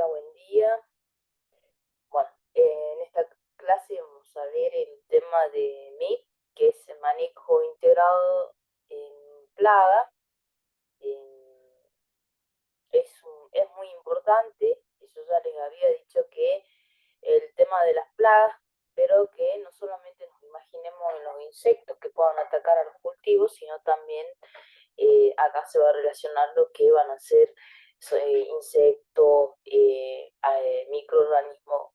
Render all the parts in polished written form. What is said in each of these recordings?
Hola, buen día. Bueno, en esta clase vamos a ver el tema de MIP, que es el manejo integrado en plaga. Eh, es muy importante, yo ya les había dicho que el tema de las plagas, pero que no solamente nos imaginemos en los insectos que puedan atacar a los cultivos, sino también acá se va a relacionar lo que van a ser insectos, microorganismos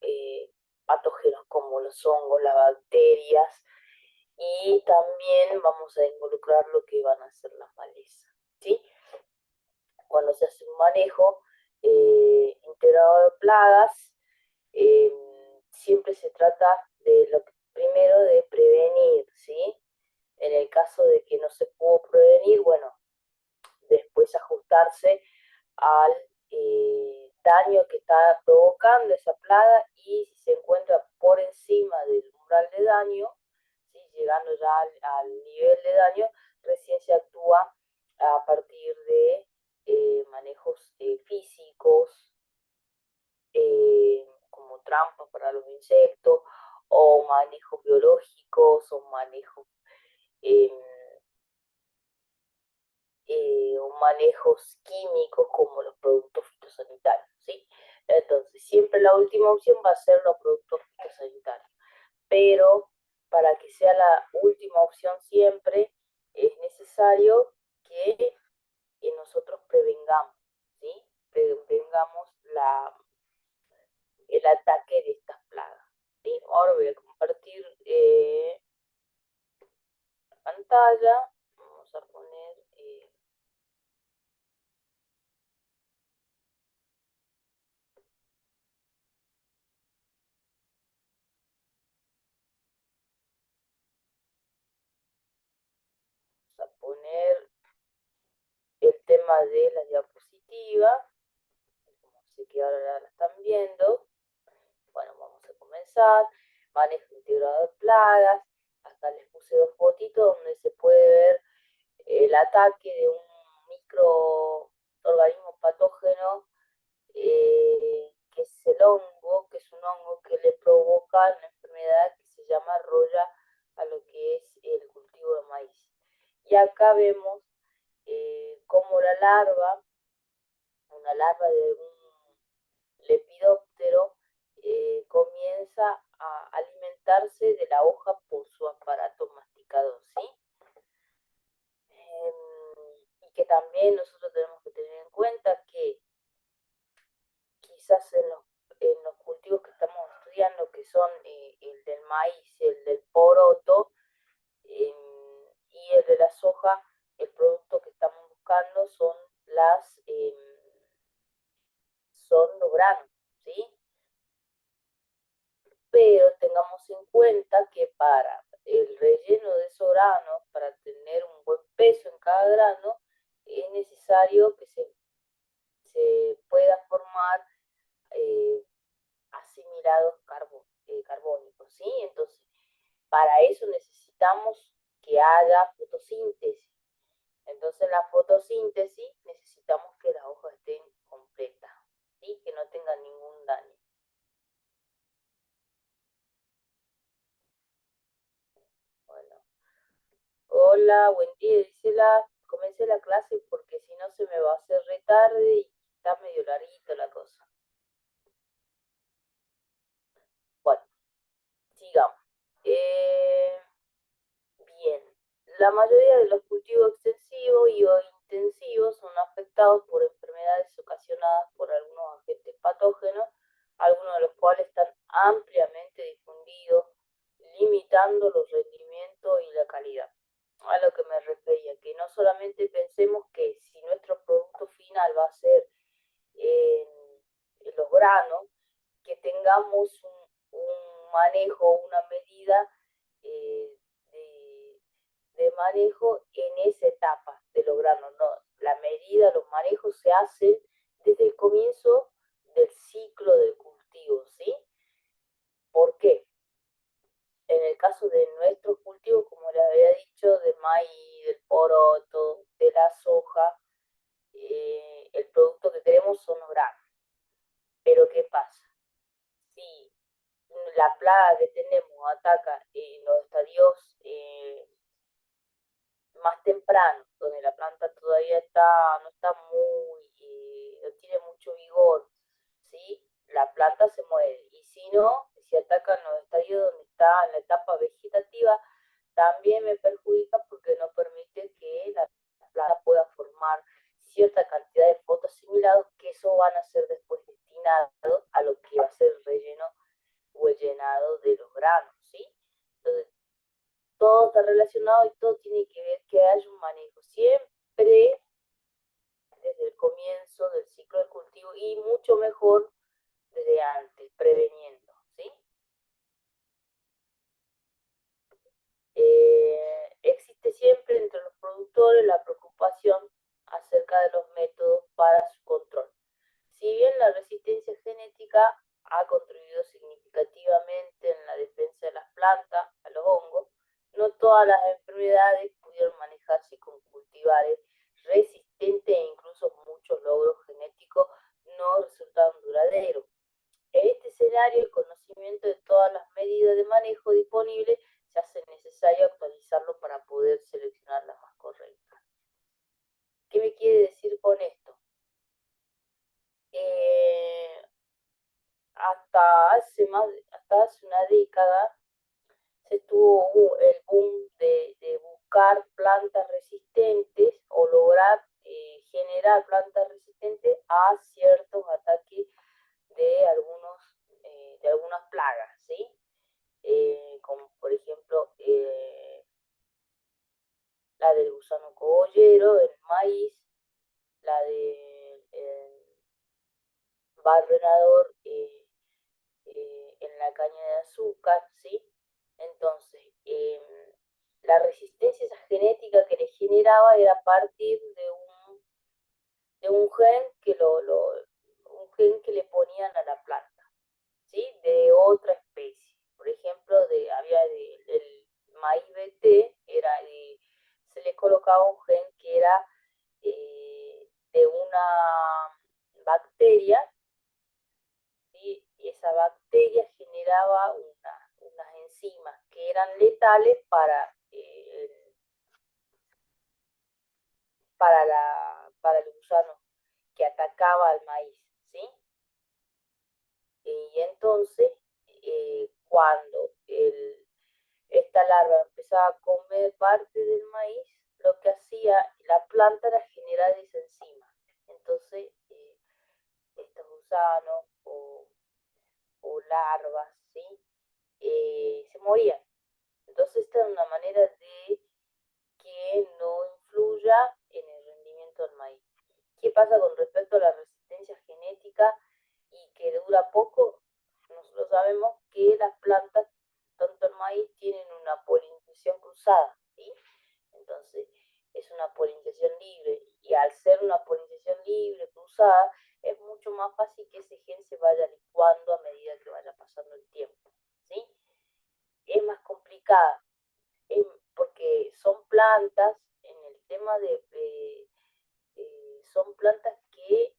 patógenos como los hongos, las bacterias, y también vamos a involucrar lo que van a ser las malezas, ¿sí? Cuando se hace un manejo integrado de plagas, eh, siempre se trata de lo primero de prevenir, ¿sí? En el caso de que no se pudo prevenir, bueno, después ajustarse al daño que está provocando esa plaga, y si se encuentra por encima del umbral de daño, ¿sí? Llegando ya al nivel de daño, recién se actúa a partir de manejos físicos, como trampas para los insectos, o manejos biológicos, o manejos eh, o manejos químicos como los productos fitosanitarios, ¿sí? Entonces, siempre la última opción va a ser los productos fitosanitarios, pero para que sea la última opción siempre es necesario que nosotros prevengamos, ¿sí? Prevengamos el ataque de estas plagas, ¿sí? Ahora voy a compartir la pantalla, vamos a poner... a poner el tema de la diapositiva, como sé que ahora la están viendo. Bueno, vamos a comenzar. Manejo integrado de plagas. Acá les puse dos fotitos donde se puede ver el ataque de un microorganismo patógeno, que es el hongo, que es un hongo que le provoca una enfermedad que se llama roya a lo que es el cultivo de maíz. Y acá vemos cómo una larva de un lepidóptero, comienza a alimentarse de la hoja por su aparato masticador, ¿sí? Y que también nosotros tenemos que tener en cuenta que quizás en los cultivos que estamos estudiando, que son el del maíz, el del poroto y el de la soja, el producto que estamos buscando son los granos, ¿sí? Pero tengamos en cuenta que para el relleno de esos granos, para tener un buen peso en cada grano, es necesario que se pueda formar eh, asimilados carbónicos, ¿sí? Entonces, para eso necesitamos que haya fotosíntesis. Entonces, en la fotosíntesis necesitamos que las hojas estén completas, ¿sí? Que no tengan ningún daño. Bueno, hola, buen día, Gisela. Comencé la clase porque si no se me va a hacer re tarde y está medio larguito la cosa. Bueno, sigamos. Eh, Bien, la mayoría de los cultivos extensivos y o intensivos son afectados por enfermedades ocasionadas por algunos agentes patógenos, algunos de los cuales están ampliamente difundidos, limitando los rendimientos y la calidad. A lo que me refería, que no solamente pensemos que si nuestro producto final va a ser en, en los granos, que tengamos un manejo, una medida eh, de, de manejo en esa etapa de los granos. No, la medida, los manejos se hacen desde el comienzo del ciclo del cultivo, ¿sí? ¿Por qué? En el caso de nuestros cultivos, como les había dicho, del maíz, del poroto, de la soja, el producto que queremos son los granos. Pero ¿qué pasa? Si la plaga que tenemos ataca en los estadios más temprano, donde la planta todavía no está muy, no tiene mucho vigor, ¿sí? La planta se muere. Y si no, si atacan los estadios donde está en la etapa vegetativa, también me perjudica porque no permite que la planta pueda formar cierta cantidad de fotoasimilados que eso van a ser después destinados a lo que va a ser el relleno o el llenado de los granos, ¿sí? Entonces, todo está relacionado y todo tiene que ver que haya un manejo siempre desde el comienzo del ciclo de cultivo y mucho mejor desde antes, preveniendo, ¿sí? Existe siempre entre los productores la preocupación acerca de los métodos para su control. Si bien la resistencia genética ha contribuido significativamente en la defensa de las plantas a los hongos, no todas las enfermedades pudieron manejarse con cultivares resistentes e incluso muchos logros genéticos no resultaron duraderos. En este escenario, el conocimiento de todas las medidas de manejo disponibles se hace necesario actualizarlo para poder seleccionar las más correctas. ¿Qué me quiere decir con esto? Eh, hasta hace una década se tuvo el boom de buscar plantas resistentes o lograr generar plantas resistentes a ciertos ataques de de algunas plagas, ¿sí? Como por ejemplo la del gusano cogollero, el maíz, la del barrenador en la caña de azúcar, ¿sí? Entonces, la resistencia esa genética que le generaba era a partir de un gen un gen que le ponían a la planta, ¿sí? De otra especie. Por ejemplo, el maíz BT, se le colocaba un gen que era de una bacteria, ¿sí? Y esa bacteria generaba unas enzimas que eran letales para el gusano que atacaba al maíz, ¿sí? Y entonces, cuando esta larva empezaba a comer parte del maíz, lo que hacía la planta era generar esa enzima. Entonces, estos gusanos o larvas, ¿sí? Se morían. Entonces, esta es una manera de que no influya en el rendimiento del maíz. ¿Qué pasa con respecto a la resistencia genética y que dura poco? Nosotros sabemos que las plantas, tanto el maíz, tienen una polinización cruzada, ¿sí? Entonces, es una polinización libre y al ser una polinización libre, cruzada, es mucho más fácil que ese gen se vaya licuando a medida que vaya pasando el tiempo, ¿sí? Es más complicada porque son plantas, en el tema son plantas que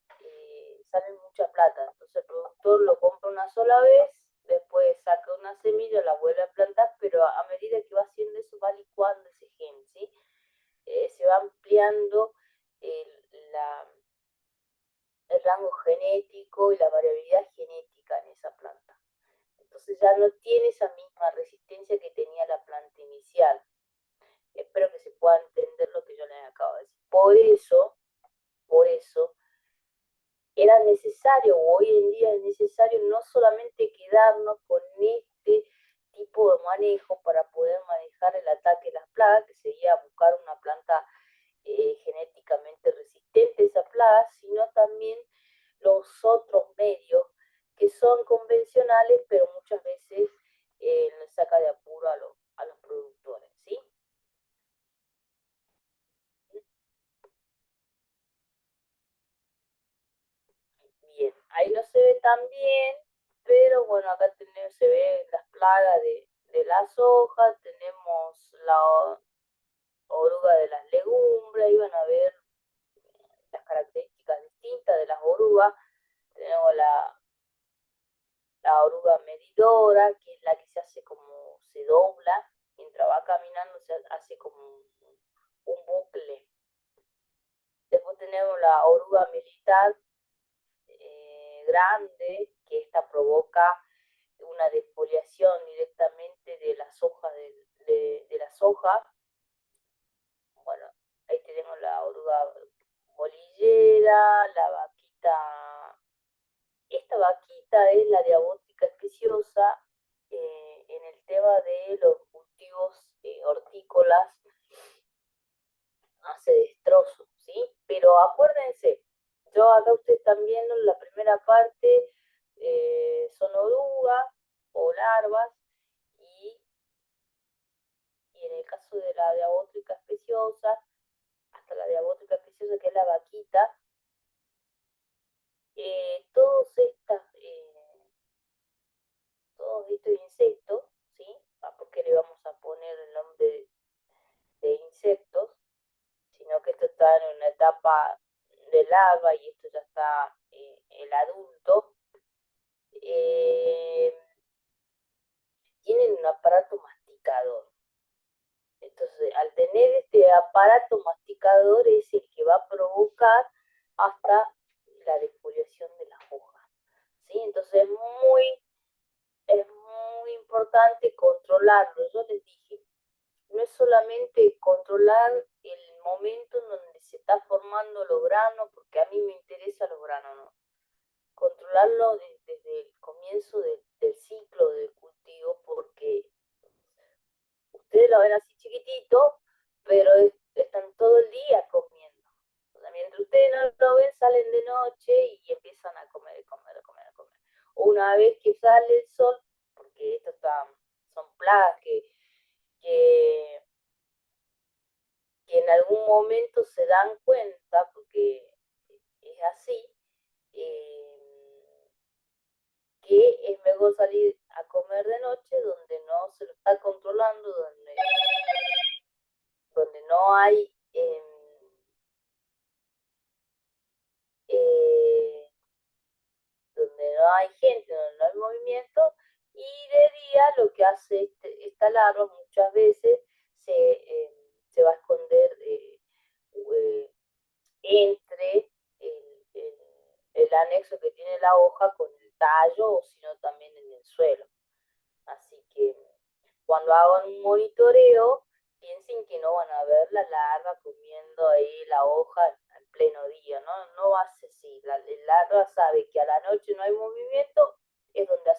salen mucha plata. Entonces el productor lo compra una sola vez, después saca una semilla, la vuelve a plantar, pero a medida que va haciendo eso va licuando ese gen, ¿sí? Se va ampliando el, la, el rango genético y la variabilidad genética en esa planta. Entonces ya no tiene esa misma resistencia que tenía la planta inicial. Espero que se pueda entender lo que yo les acabo de decir. Por eso, era necesario, o hoy en día es necesario, no solamente quedarnos con este tipo de manejo para poder manejar el ataque de las plagas, que sería buscar una planta genéticamente resistente a esa plaga, sino también los otros medios que son convencionales, pero muchas veces les saca de apuro a los productores, ¿sí? Bien, ahí no se ve tan bien, pero bueno, acá tenemos, se ve las plagas de las hojas, tenemos la oruga de las legumbres, ahí van a ver las características distintas de las orugas, tenemos oruga medidora, que es la que se hace como, se dobla, mientras va caminando se hace como un bucle. Después tenemos la oruga militar grande, que esta provoca una defoliación directamente de las hojas de las hojas. Bueno, ahí tenemos la oruga bolillera, la vaquita. Esta vaquita es la diabótica especiosa en el tema de los cultivos hortícolas, hace destrozos, ¿sí? Pero acuérdense, yo acá ustedes están viendo la primera parte, son orugas o larvas, y, y en el caso de la diabótica especiosa, hasta la diabótica especiosa que es la vaquita, todos todos estos insectos, ¿sí? ¿Por qué le vamos a poner el nombre de insectos? Sino que esto está en una etapa de larva y esto ya está el adulto, eh, tienen un aparato masticador. Entonces, al tener este aparato masticador es el que va a provocar hasta la defoliación de las hojas, ¿sí? Entonces es muy importante controlarlo. Yo les dije, no es solamente controlar el momento en donde se está formando los granos, porque a mí me interesan los granos, ¿no? Controlarlo desde el comienzo del ciclo del cultivo, porque ustedes lo ven así chiquitito, pero están todo el día comiendo. O sea, mientras ustedes no lo ven, salen de noche y empiezan a comer, comer, comer, comer. O una vez que sale el sol, porque estos son plagas que, que en algún momento se dan cuenta, porque es así, que es mejor salir a comer de noche donde no se lo está controlando, donde no hay eh, donde no hay gente, donde no hay movimiento, y de día lo que hace esta larva muchas veces se va a esconder entre el anexo que tiene la hoja con el tallo, o sino también en el suelo. Así que cuando hagan un monitoreo, piensen que no van a ver la larva comiendo ahí la hoja en pleno día, ¿no? No va a ser así. La larva sabe que a la noche no hay movimiento, es donde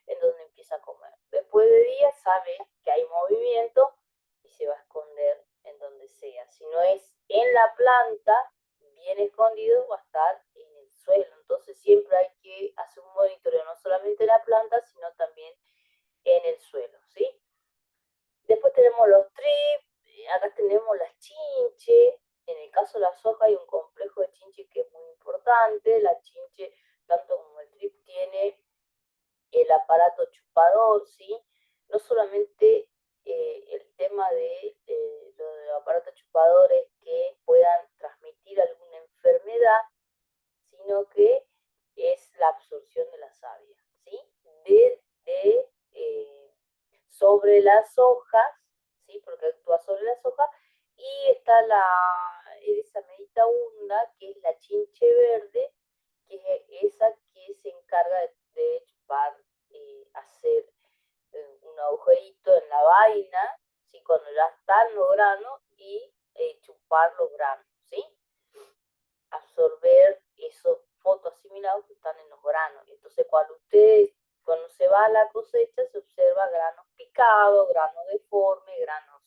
en donde empieza a comer. Después de día sabe que hay movimiento y se va a esconder en donde sea. Si no es en la planta, bien escondido, va a estar en el suelo. Entonces siempre hay que hacer un monitoreo, no solamente en la planta, sino también en el suelo, ¿sí? Después tenemos los trips, acá tenemos las chinches. En el caso de la soja hay un complejo de chinche que es muy importante. La chinche, tanto como el trip, tiene el aparato chupador, ¿sí? No solamente el tema de lo del aparato chupador es que puedan transmitir alguna enfermedad, sino que es la absorción de la savia, ¿sí? Sobre las hojas, ¿sí? Porque actúa sobre las hojas, y está esa medita hunda, que es la chinche verde, que es esa que se encarga de chupar, hacer un agujerito en la vaina, ¿sí? Cuando ya están los granos, y chupar los granos, ¿sí? Absorber esos fotoasimilados que están en los granos. Entonces, cuando se va a la cosecha, se observa granos picados, granos deformes, granos.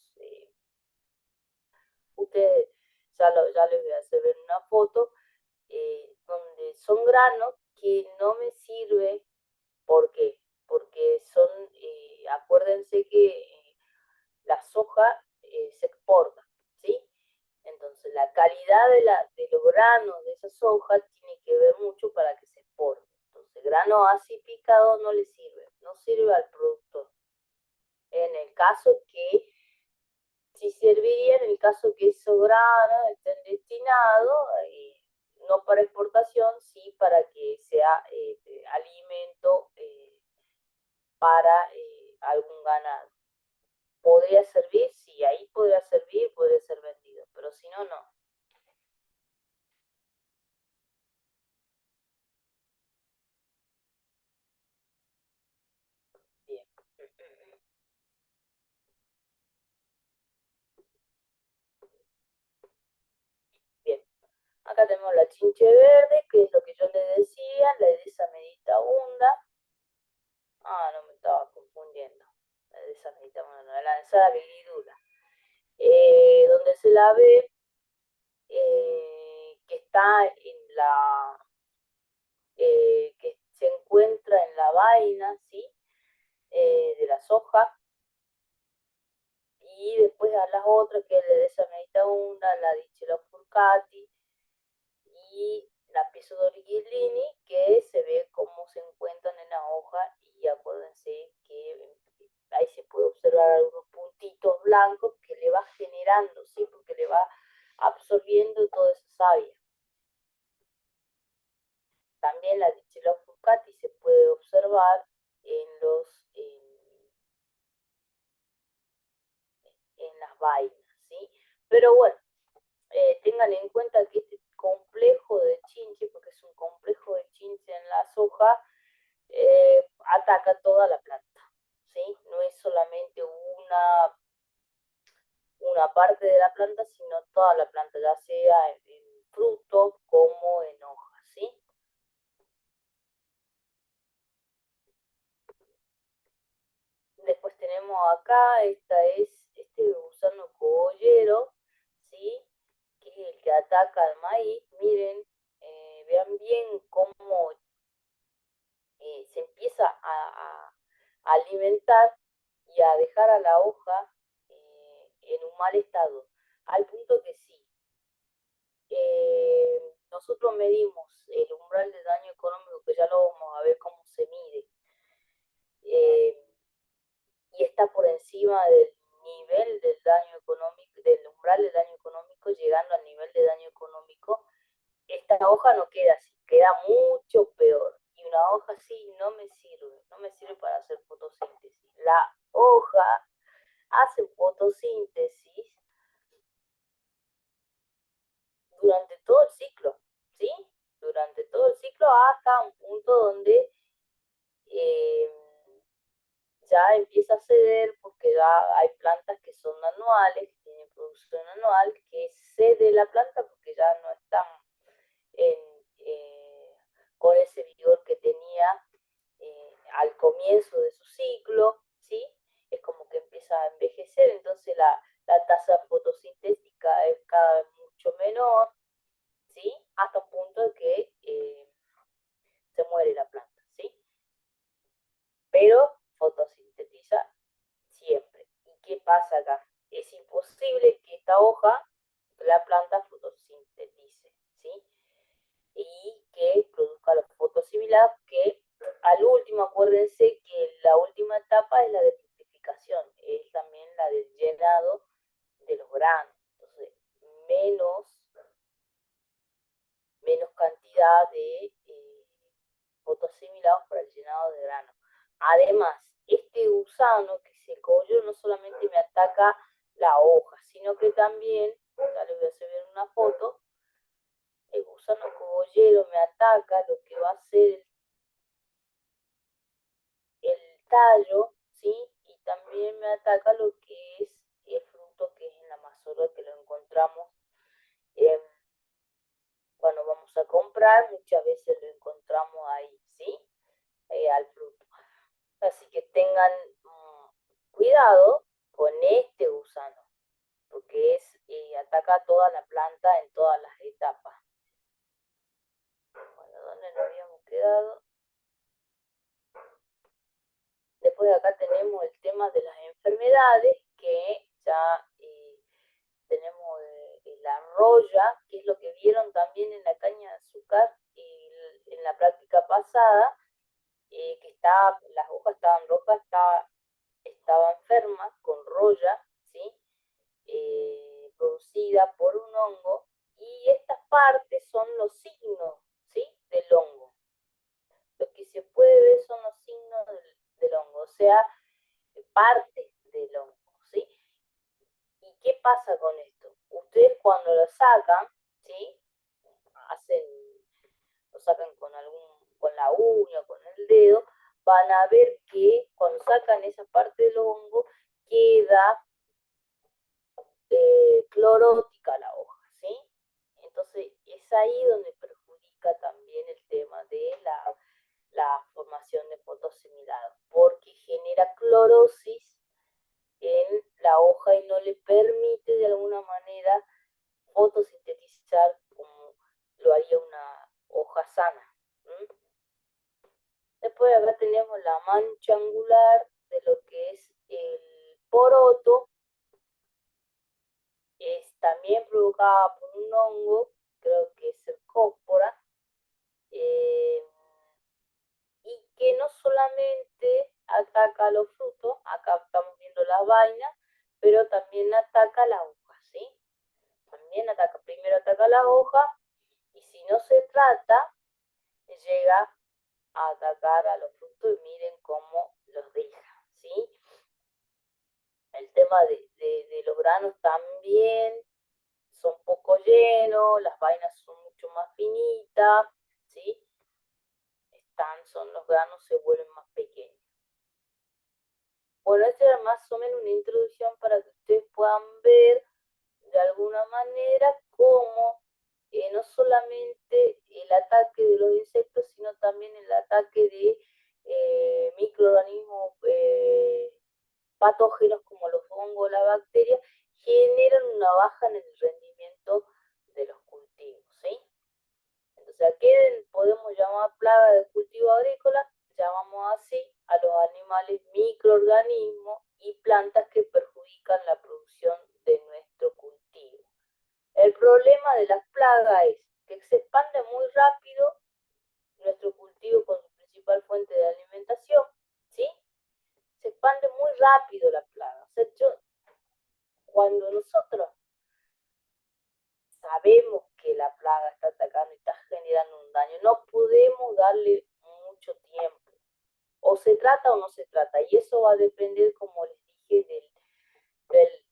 Ustedes ya les voy a hacer ver una foto donde son granos que no me sirve. ¿Por qué? Porque acuérdense que la soja se exporta, ¿sí? Entonces, la calidad de los granos de esa soja tiene que ver mucho para que se exporte. Entonces, grano así picado no le sirve, no sirve al productor. En el caso que, si serviría, en el caso que esos granos estén destinados, no para exportación, sí para que sea alimento para algún ganado. ¿Podría servir? Sí, ahí podría servir, podría ser vendido, pero si no, no. Bien, bien. Acá tenemos la chinche verde, que es lo que yo le decía, la edesa meditabunda. Ah, no me estaba confundiendo. La edesa meditabunda, no, la lanzada viridura. Donde se la ve que está en la, que se encuentra en la vaina, ¿sí? De la soja, y después a las otras, que es la edesa meditabunda, la dichera furcati y la Pisodorigillini, que se ve cómo se encuentran en la hoja, y acuérdense que ahí se puede observar algunos puntitos blancos que le va generando, ¿sí? Porque le va absorbiendo toda esa savia. También la Dictyla furcati se puede observar en, en las vainas, ¿sí? Pero bueno, tengan en cuenta que este complejo de chinche, porque es un complejo de chinche en la soja, ataca toda la planta, ¿sí? No es solamente una parte de la planta, sino toda la planta, ya sea en fruto como en hojas, ¿sí? Después tenemos acá, este gusano cogollero, ¿sí? Que es el que ataca al maíz. Miren, vean bien cómo se empieza a alimentar y a dejar a la hoja en un mal estado, al punto que sí, nosotros medimos el umbral de daño económico, que ya lo vamos a ver cómo se mide, eh, y está por encima del nivel del daño económico, del umbral del daño económico, llegando al nivel de daño económico, esta hoja no queda así, queda mucho peor. Y una hoja así no me sirve, no me sirve para hacer fotosíntesis. La hoja hace fotosíntesis durante todo el ciclo, ¿sí? Durante todo el ciclo, hasta un punto donde eh, ya empieza a ceder, porque ya hay plantas que son anuales, que tienen producción anual, que cede la planta porque ya no están en, con ese vigor que tenía al comienzo de su ciclo, ¿sí? Es como que empieza a envejecer, entonces la tasa fotosintética es cada vez mucho menor, ¿sí? Hasta un punto que se muere la planta, ¿sí? Pero fotosintetiza siempre. ¿Y qué pasa acá? Es imposible que esta hoja, la planta fotosintetice, ¿sí? Y que produzca los fotosimilares, que al último, acuérdense que la última etapa es la de fructificación, es también la del llenado de los granos. Entonces, menos, menos cantidad de fotosimilados para el llenado de granos. Además, este gusano, que es el cogollo, no solamente me ataca la hoja, sino que también, ya les voy a hacer una foto, el gusano cogollero me ataca lo que va a ser el tallo, ¿sí? Y también me ataca lo que es el fruto, que es en la mazorca, que lo encontramos eh, cuando vamos a comprar, muchas veces lo encontramos ahí, ¿sí? Al fruto. Así que tengan cuidado con este gusano, porque ataca toda la planta en todas las etapas. Bueno, ¿dónde nos habíamos quedado? Después de acá tenemos el tema de las enfermedades, que ya tenemos la roya, que es lo que vieron también en la caña de azúcar y en la práctica pasada, que las hojas estaban rojas, estaba enferma con roya, ¿sí? Producida por un hongo, y estas partes son los signos, ¿sí? Del hongo. Lo que se puede ver son los signos del hongo, o sea, partes del hongo, ¿sí? ¿Y qué pasa con esto? Ustedes cuando lo sacan, ¿sí? Hacen, lo sacan con la uña, con el dedo, van a ver que cuando sacan esa parte del hongo queda clorótica la hoja, ¿sí? Entonces es ahí donde perjudica también el tema de la formación de fotoasimilado, porque genera clorosis en la hoja y no le permite de alguna manera fotosintetizar como lo haría una hoja sana. ¿Mm? Después acá tenemos la mancha angular de lo que es el poroto, es también provocada por un hongo, creo que es el cópora, eh, y que no solamente ataca los frutos, acá estamos viendo las vainas, pero también ataca la hoja, ¿sí? También ataca, primero ataca la hoja, y si no se trata, llega a atacar a los frutos y miren cómo los deja, ¿sí? El tema de los granos también son poco llenos, las vainas son mucho más finitas, ¿sí? Los granos se vuelven más pequeños. Bueno, esta era más o menos una introducción para que ustedes puedan ver de alguna manera cómo no solamente el ataque de los insectos, sino también el ataque de microorganismos patógenos como los hongos o la bacteria, generan una baja en el rendimiento de los cultivos, ¿sí? Entonces, ¿a qué podemos llamar plaga de cultivo agrícola? Llamamos así a los animales microorganismos y plantas que perjudican la producción de nuestro cultivo. El problema de las plagas es que se expande muy rápido nuestro cultivo con su principal fuente de alimentación, ¿sí? Se expande muy rápido la plaga. O sea, cuando nosotros sabemos que la plaga está atacando y está generando un daño, no podemos darle mucho tiempo. O se trata o no se trata. Y eso va a depender, como les dije, del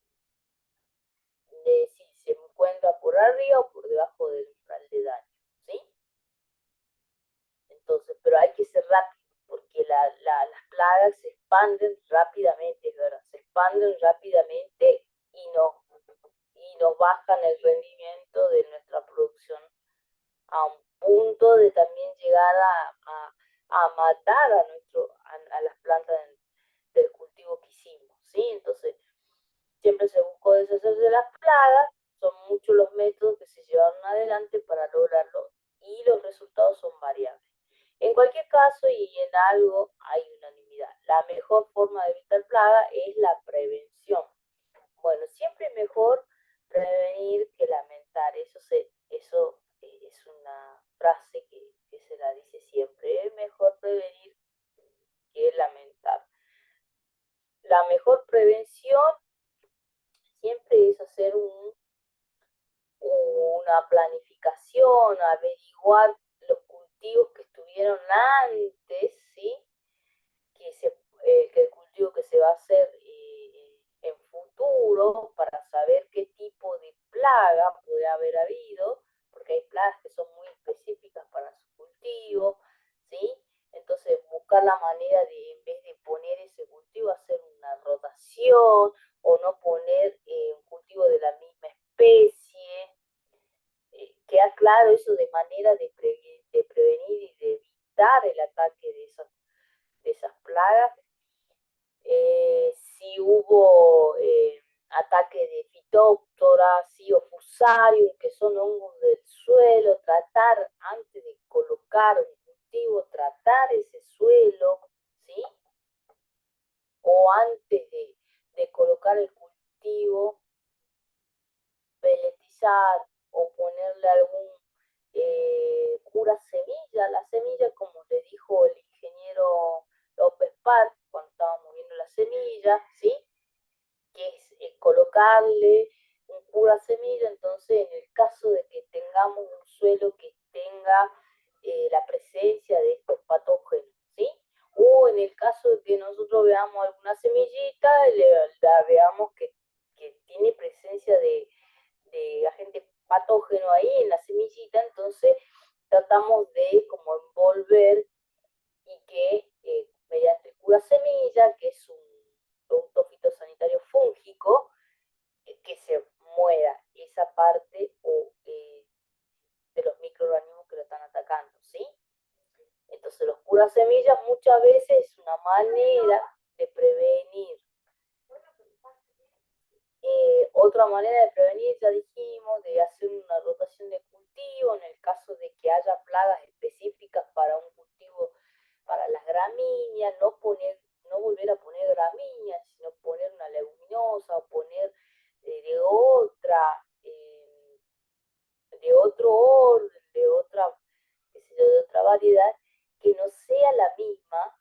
de si se encuentra por arriba o por debajo del umbral de daño, ¿sí? Entonces, pero hay que ser rápido, porque las plagas se expanden rápidamente, ¿verdad? Se expanden rápidamente y nos bajan el rendimiento de nuestra producción a un punto de también llegar a matar a las plantas del cultivo que hicimos, ¿sí? Entonces, siempre se buscó deshacerse de las plagas, son muchos los métodos que se llevaron adelante para lograrlo y los resultados son variables. En cualquier caso y en algo hay unanimidad. La mejor forma de evitar plaga es la prevención. Bueno, siempre es mejor prevenir que lamentar. Eso es una frase que se la dice siempre. Es mejor prevenir que lamentar. La mejor prevención siempre es hacer una planificación, averiguar los cultivos que estuvieron antes, ¿sí? Que el cultivo que se va a hacer en futuro para saber qué tipo de plaga puede haber habido, porque hay plagas que son muy específicas para su cultivo, ¿sí? Entonces buscar la manera de, en vez de poner ese cultivo, hacer una rotación o no poner un cultivo de la misma especie. Queda claro eso de manera de prevenir y de evitar el ataque de esas plagas. Si hubo ataque de fitóptora, sí, o fusarium, que son hongos del suelo, tratar antes de colocar un cultivo, tratar ese suelo, ¿sí? O antes de colocar el cultivo, peletizar o ponerle algún cura semilla. La semilla, como le dijo el ingeniero López Paz cuando estábamos viendo la semilla, ¿sí? Que es colocarle un cura semilla. Entonces, en el caso de que tengamos un suelo que tenga la presencia de estos patógenos, ¿sí? o en el caso de que nosotros veamos alguna semillita, la veamos que tiene presencia de agente patógeno ahí en la semillita, entonces tratamos de como envolver y que mediante el cura semilla, que es un producto fitosanitario fúngico, que se muera esa parte o de los microorganismos que lo están atacando, ¿sí? Entonces los curas semillas muchas veces es una manera de prevenir. Otra manera de prevenir, ya dijimos, de hacer una rotación de cultivo en el caso de que haya plagas específicas para un cultivo, para las gramíneas, no volver a poner gramíneas, sino poner una leguminosa o poner de otra, de otro orden, de otra, qué sé yo, de otra variedad, que no sea la misma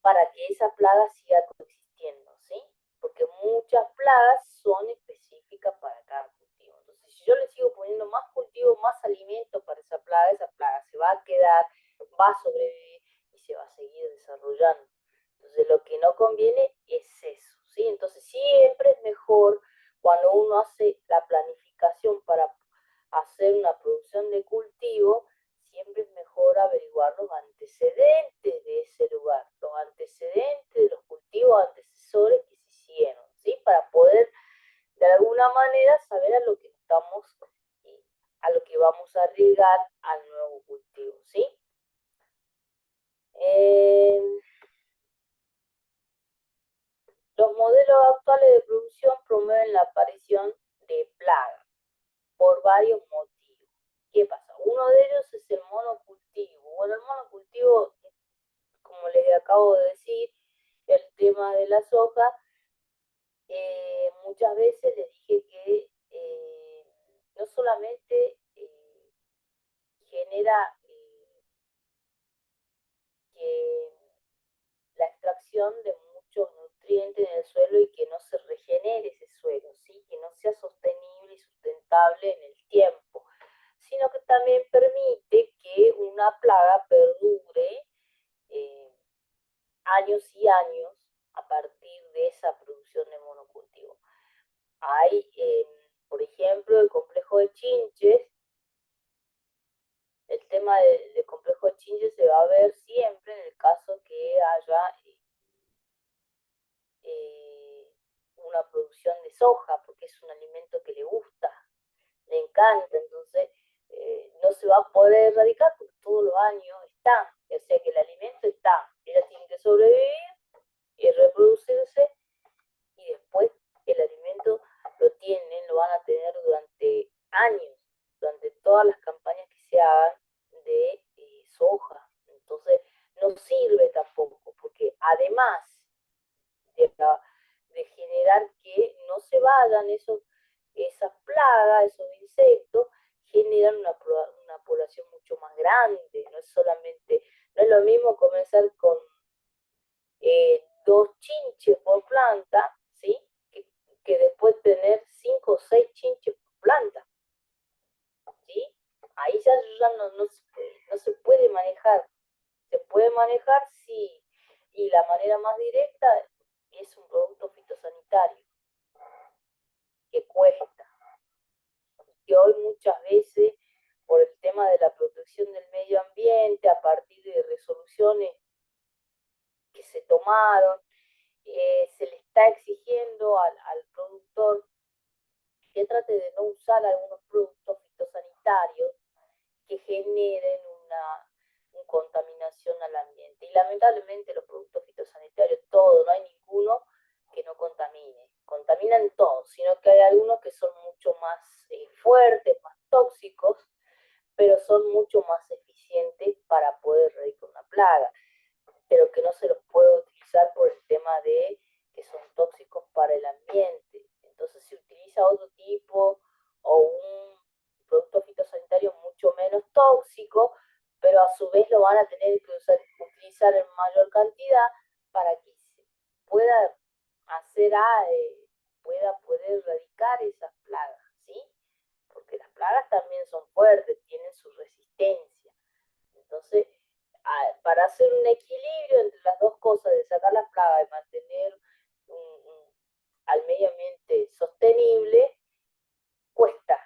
para que esa plaga siga coexistiendo, ¿sí? Porque muchas plagas son específicas para cada cultivo. Entonces, si yo le sigo poniendo más cultivo, más alimento para esa plaga se va a quedar, va a sobrevivir y se va a seguir desarrollando. Entonces, lo que no conviene es eso, ¿sí? Entonces, siempre es mejor cuando uno hace la planificación para hacer una producción de cultivo, siempre es mejor averiguar los antecedentes de ese lugar, los antecedentes de los cultivos antecesores que se hicieron, ¿sí? Para poder de alguna manera saber a lo que estamos, a lo que vamos a arriesgar al nuevo cultivo, ¿sí? Eh, los modelos actuales de producción promueven la aparición de plagas por varios motivos. ¿Qué pasa? Uno de ellos es el monocultivo. Bueno, el monocultivo, como les acabo de decir, el tema de la soja, muchas veces les dije que no solamente genera que la extracción de muchos nutrientes en el suelo y que no se regenere ese suelo, ¿sí? Que no sea sostenible y sustentable en el tiempo, sino que también permite que una plaga perdure eh, años y años a partir de esa producción de monocultivo. Hay, por ejemplo, el complejo de Chinches. El tema del complejo de Chinches se va a ver siempre en el caso que haya una producción de soja, porque es un alimento que le gusta, le encanta, entonces no se va a poder erradicar porque todos los años está, o sea que el alimento está, ella tiene que sobrevivir y reproducirse y después el alimento lo van a tener durante años, durante todas las campañas que se hagan de soja. Entonces, no sirve tampoco, porque además de, de generar que no se vayan esas plagas, esos insectos, generan una población mucho más grande. No es solamente, no es lo mismo comenzar con 2 chinches por planta, ¿sí? Que después tener 5 o 6 chinches por planta, ¿sí? Ahí ya no se puede manejar. Se puede manejar, sí, y la manera más directa es un producto fitosanitario que cuesta, que hoy muchas veces por el tema de la protección del medio ambiente, a partir de resoluciones que se tomaron, se le está exigiendo al productor que trate de no usar algunos productos fitosanitarios que generen una contaminación al ambiente. Y lamentablemente los productos fitosanitarios, todo, no hay ninguno que no contamine. Contaminan todos, sino que hay algunos que son mucho más fuertes, más tóxicos, pero son mucho más eficientes para poder erradicar una plaga, pero que no se los puede utilizar por el tema de que son tóxicos para el ambiente. Entonces se utiliza otro tipo o un producto fitosanitario mucho menos tóxico, pero a su vez lo van a tener que utilizar en mayor cantidad para que se pueda hacer pueda poder erradicar esas plagas, ¿sí? Porque las plagas también son fuertes, tienen su resistencia. Entonces, para hacer un equilibrio entre las dos cosas, de sacar las plagas y mantener al medio ambiente sostenible, cuesta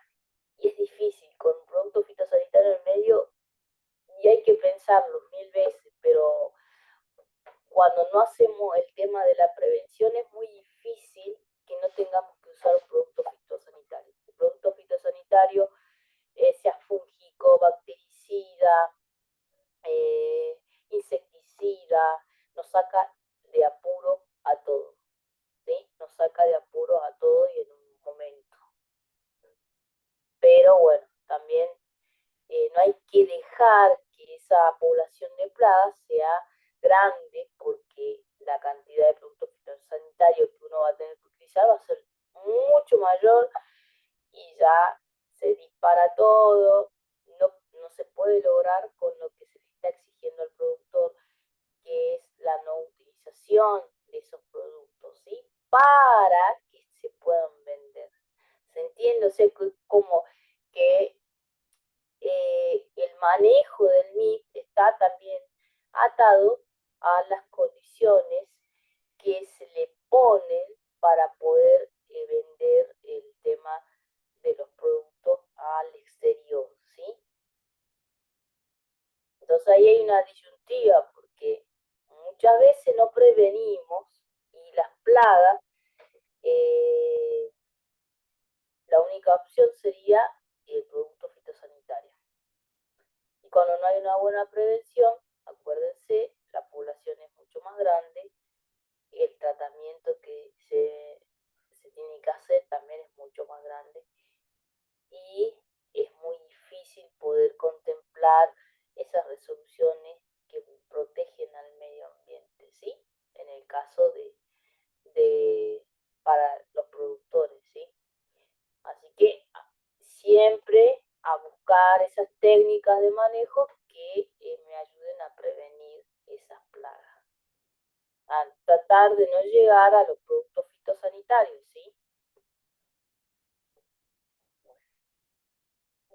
y es difícil con un producto fitosanitario en el medio y hay que pensarlo 1000 veces, pero cuando no hacemos el tema de la prevención es muy difícil que no tengamos que usar un producto fitosanitario. El producto fitosanitario, sea fúngico, bactericida, insecticida, nos saca de apuro a todo, ¿sí? Nos saca de apuro a todo y en un momento. Pero bueno, también no hay que dejar que esa población de plagas sea grande porque la cantidad de productos fitosanitarios que uno va a tener que utilizar va a ser mucho mayor y ya se dispara todo, no se puede lograr con lo que se le está exigiendo al productor, que es la no utilización de esos productos, ¿sí? Para que se puedan vender. ¿Se entiende? O sea, como que el manejo del MIP está también atado a las condiciones que se le ponen para poder vender el tema de los productos al exterior, ¿sí? Entonces ahí hay una disyuntiva porque muchas veces no prevenimos y las plagas, eh, la única opción sería el producto fitosanitario. Y cuando no hay una buena prevención, acuérdense, la población es mucho más grande, el tratamiento que se tiene que hacer también es mucho más grande y es muy difícil poder contemplar esas resoluciones que protegen al medio ambiente, ¿sí? En el caso para los productores, ¿sí? Así que siempre a buscar esas técnicas de manejo que me ayuden a prevenir esas plagas. A tratar de no llegar a los productos fitosanitarios, ¿sí?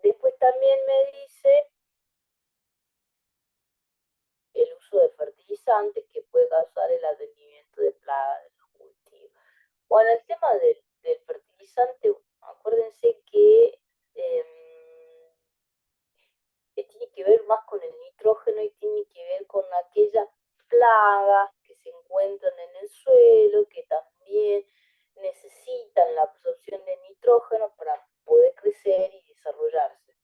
Después también me dice el uso de fertilizantes que puede causar el advenimiento de plagas de los cultivos. Bueno, el tema del fertilizante, acuérdense que tiene que ver más con el nitrógeno y tiene que ver con aquellas plagas que se encuentran en el suelo, que también necesitan la absorción de nitrógeno para poder crecer y desarrollarse.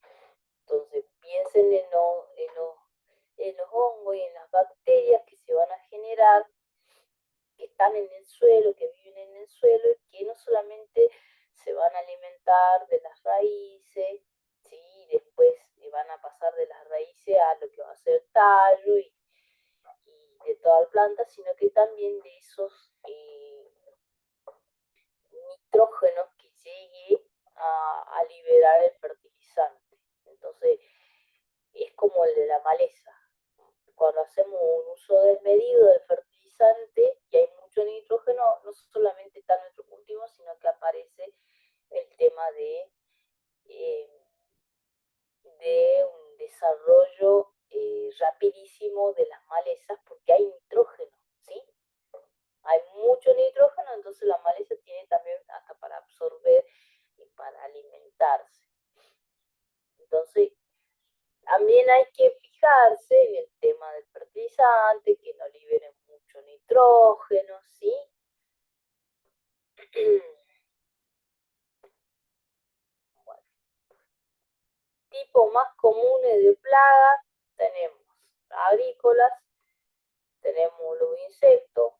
Entonces, piensen en los hongos y en las bacterias que se van a generar, que están en el suelo, que viven en el suelo y que no solamente se van a alimentar de las raíces, ¿sí? Después van a pasar de las raíces a lo que va a ser tallo y de toda la planta, sino que también de esos nitrógenos que llegue a liberar el fertilizante. Entonces, es como el de la maleza. Cuando hacemos un uso desmedido del fertilizante y hay mucho nitrógeno, no solamente está en nuestro cultivo, sino que aparece el tema eh, de un desarrollo rapidísimo de las malezas porque hay nitrógeno, ¿sí? Hay mucho nitrógeno, entonces la maleza tiene también hasta para absorber y para alimentarse. Entonces, también hay que fijarse en el tema del fertilizante, que no libere mucho nitrógeno, ¿sí? Bueno, tipos más comunes de plagas tenemos agrícolas, tenemos los insectos,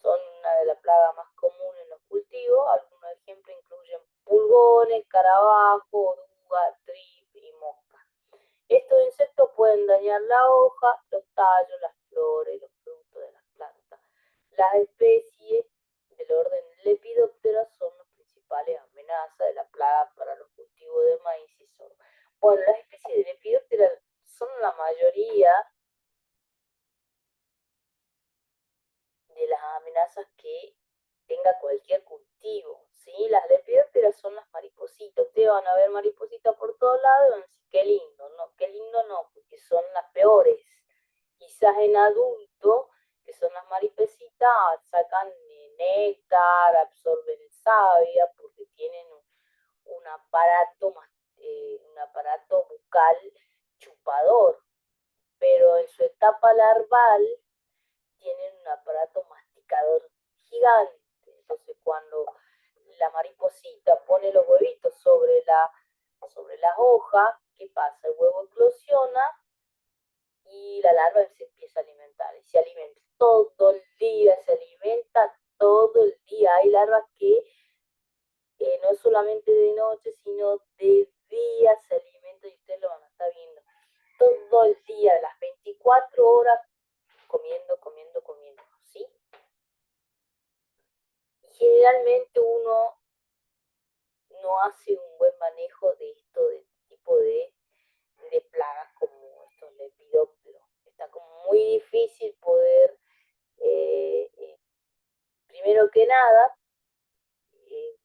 son una de las plagas más comunes en los cultivos. Algunos ejemplos incluyen pulgones, carabajos, orugas, trip y moscas. Estos insectos pueden dañar la hoja, los tallos, las flores, los frutos de las plantas. Las especies del orden Lepidoptera son las principales amenazas de la plaga para los cultivos de maíz y sorgo. Bueno, las especies de Lepidoptera son la mayoría de las amenazas que tenga cualquier cultivo, ¿sí? Las lepidópteras son las maripositas. Ustedes van a ver maripositas por todos lados y van a decir, qué lindo, no, qué lindo no, porque son las peores. Y quizás en adulto, que son las maripositas, sacan néctar, absorben savia, porque tienen un aparato, un aparato bucal chupador, pero en su etapa larval tienen un aparato masticador gigante. Entonces, cuando la mariposita pone los huevitos sobre las hojas, ¿qué pasa? El huevo eclosiona y la larva se empieza a alimentar. Y se alimenta todo el día, se alimenta todo el día. Hay larvas que no es solamente de noche, sino de día se alimentan y ustedes lo van a estar viendo. Todo el día, las 24 horas, comiendo, comiendo, comiendo, ¿sí? Y generalmente uno no hace un buen manejo de esto, de este tipo de plagas como estos lepidópteros. Está como muy difícil poder, primero que nada, eh,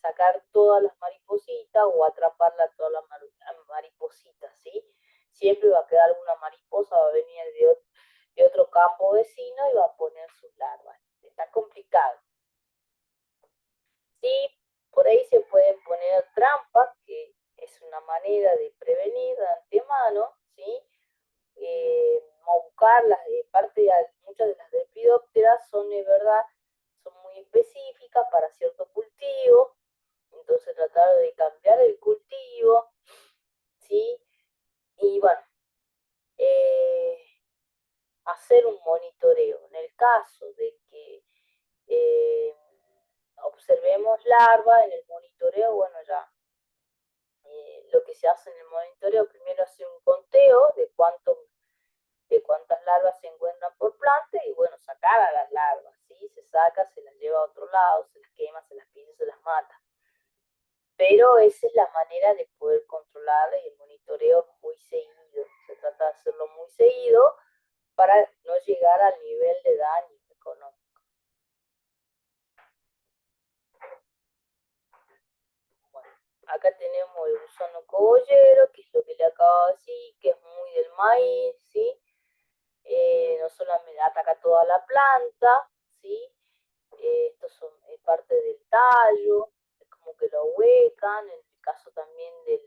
sacar todas las maripositas o atraparla todas las maripositas, ¿sí? Siempre va a quedar alguna mariposa, va a venir de otro campo vecino y va a poner sus larvas. Está complicado. Sí, por ahí se pueden poner trampas, que es una manera de prevenir de antemano, ¿sí? Buscarlas de parte de muchas de las lepidópteras son de verdad, son muy específicas para cierto cultivo, entonces tratar de cambiar el cultivo, ¿sí? Y bueno, eh, hacer un monitoreo. En el caso de que observemos larva en el monitoreo, bueno, ya lo que se hace en el monitoreo, primero hace un conteo de cuántas larvas se encuentran por planta y bueno, sacar a las larvas, ¿sí? Se saca, se las lleva a otro lado, se las quema, se las pisa, se las mata. Pero esa es la manera de poder controlar el monitoreo muy seguido. Se trata de hacerlo muy seguido para no llegar al nivel de daño económico. Bueno, acá tenemos el gusano cogollero, que es lo que le acabo de decir, que es muy del maíz, ¿sí? No solamente ataca toda la planta, ¿sí? Estos son parte del tallo, es como que lo huecan, en el caso también de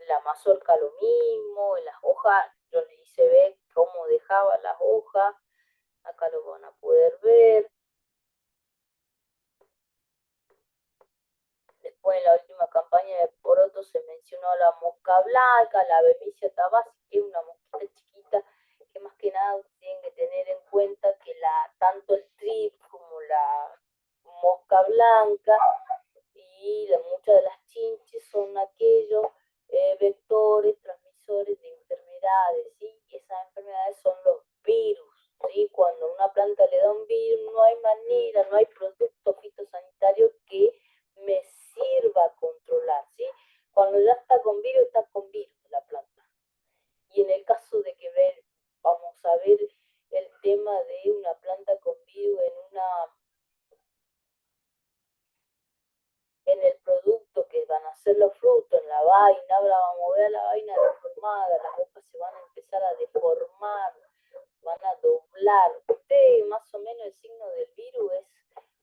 la mazorca lo mismo, en las hojas, yo les hice ver cómo dejaba las hojas, acá lo van a poder ver. Después en la última campaña de poroto se mencionó la mosca blanca, la Bemisia tabasi, que es una mosquita chiquita, que más que nada tienen que tener en cuenta que tanto el trip como la mosca blanca y muchas de las chinches son aquellos vectores, transmisores de enfermedades, ¿sí? Y esas enfermedades son los virus, ¿sí? Cuando una planta le da un virus, no hay manera, no hay producto fitosanitario que me sirva a controlar, ¿sí? Cuando ya está con virus la planta. Y en el caso de que vamos a ver el tema de una planta con virus en el producto que van a ser los frutos, en la vaina, ahora vamos a ver la vaina deformada, las hojas se van a empezar a deformar, van a doblar. Usted más o menos el signo del virus es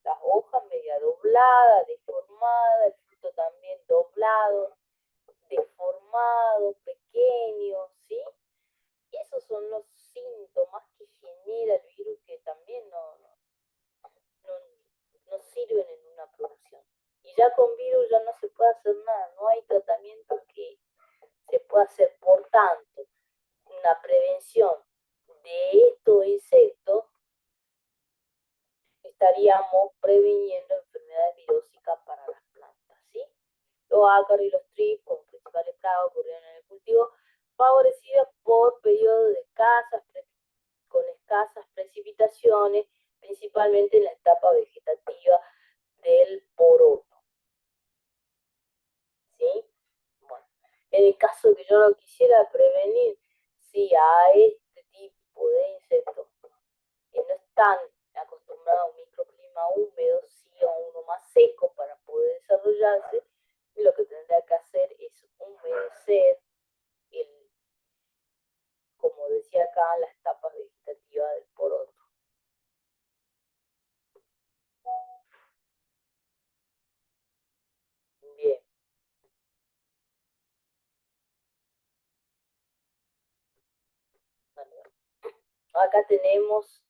las hojas media dobladas, deformadas, el fruto también doblado, deformado, pequeño, ¿sí? Y esos son los síntomas que genera el virus que también no, no sirven en una producción. Y ya con virus ya no se puede hacer nada, no hay tratamiento que se pueda hacer. Por tanto, una prevención de estos insectos estaríamos previniendo enfermedades virósicas para las plantas, ¿sí? Los ácaros y los trips como principales plagas ocurrieron en el cultivo, favorecidas por periodos de con escasas precipitaciones, principalmente en la etapa vegetativa del poroto, ¿sí? Bueno, en el caso que yo lo quisiera prevenir, sí, a este tipo de insectos que no están acostumbrados a un microclima húmedo, sí a uno más seco para poder desarrollarse, lo que tendría que hacer es humedecer, como decía acá, las etapas Acá tenemos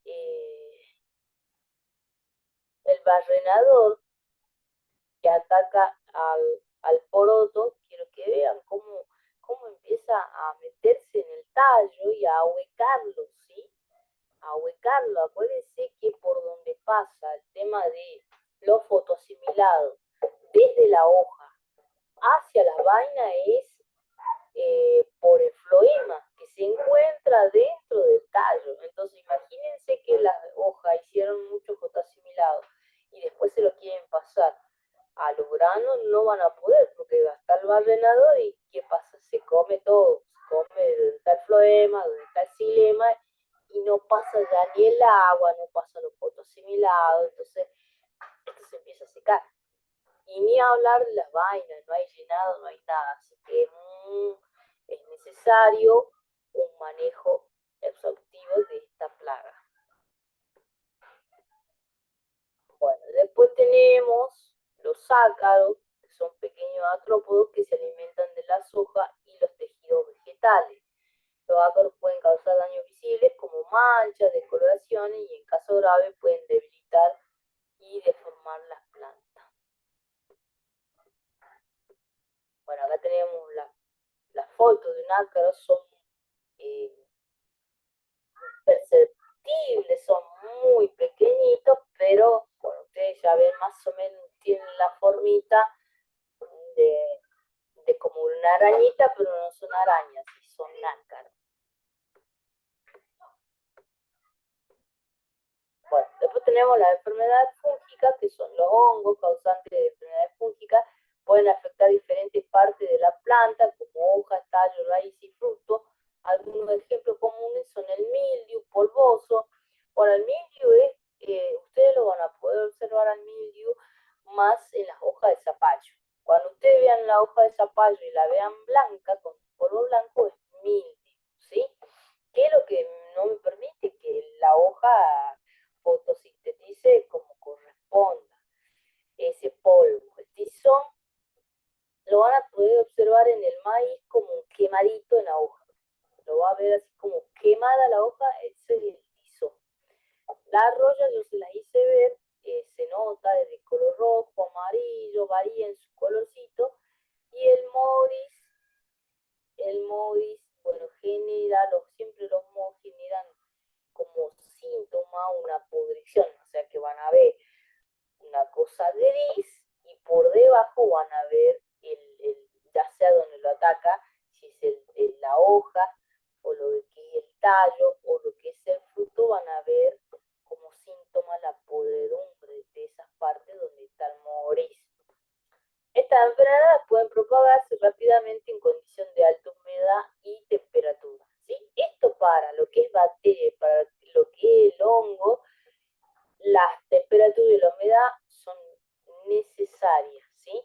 el barrenador que ataca al poroto. Quiero que vean cómo empieza a meterse en el tallo y a ahuecarlo, ¿sí? A ahuecarlo. Acuérdense que por donde pasa el tema de los fotoasimilados desde la hoja hacia la vaina es por el floema que se encuentra dentro del tallo. Entonces imagínense que las hojas hicieron mucho fotoasimilado y después se lo quieren pasar a los granos, no van a poder porque va a estar el barrenador y ¿qué pasa? Se come todo, se come donde está el floema, donde está el xilema y no pasa ya ni el agua, no pasa los fotoasimilados, entonces esto se empieza a secar. Y ni hablar de las vainas, no hay llenado, no hay nada. Así que es necesario un manejo exhaustivo de esta plaga. Bueno, después tenemos los ácaros, que son pequeños artrópodos que se alimentan de las hojas y los tejidos vegetales. Los ácaros pueden causar daños visibles como manchas, descoloraciones y en caso grave pueden debilitar y deformar las plantas. Bueno, acá tenemos las fotos de un ácaro, son perceptibles, son muy pequeñitos, pero bueno, ustedes ya ven más o menos, tienen la formita de, de como una arañita, pero no son arañas, son ácaros. Bueno, después tenemos las enfermedades fúngicas, que son los hongos causantes de enfermedades fúngicas, pueden afectar diferentes partes de la planta, como hojas, tallo, raíz y fruto. Algunos ejemplos comunes son el mildiu polvoso. Bueno, el mildiu ustedes lo van a poder observar al mildiu más en las hojas de zapallo. Cuando ustedes vean la hoja de zapallo y la vean blanca, con polvo blanco, es mildiu, ¿sí? ¿Qué es lo que no me permite que la hoja fotosintetice como corresponda ese polvo? El tizón lo van a poder observar en el maíz como un quemadito en la hoja. Lo va a ver así como quemada la hoja, ese es el tizón. La roya yo se la hice ver, se nota desde color rojo, amarillo, varía en su colorcito. Y el modis, bueno, siempre los mohos generan como síntoma una pudrición, o sea que van a ver una cosa gris y por debajo van a ver ya sea donde lo ataca, si es la hoja o lo que es el tallo o lo que es el fruto, van a ver como síntoma la podredumbre de esas partes donde está el moho gris. Estas enfermedades pueden propagarse rápidamente en condición de alta humedad y temperatura, ¿sí? Esto para lo que es bacteria, para lo que es el hongo, las temperaturas y la humedad son necesarias, ¿sí?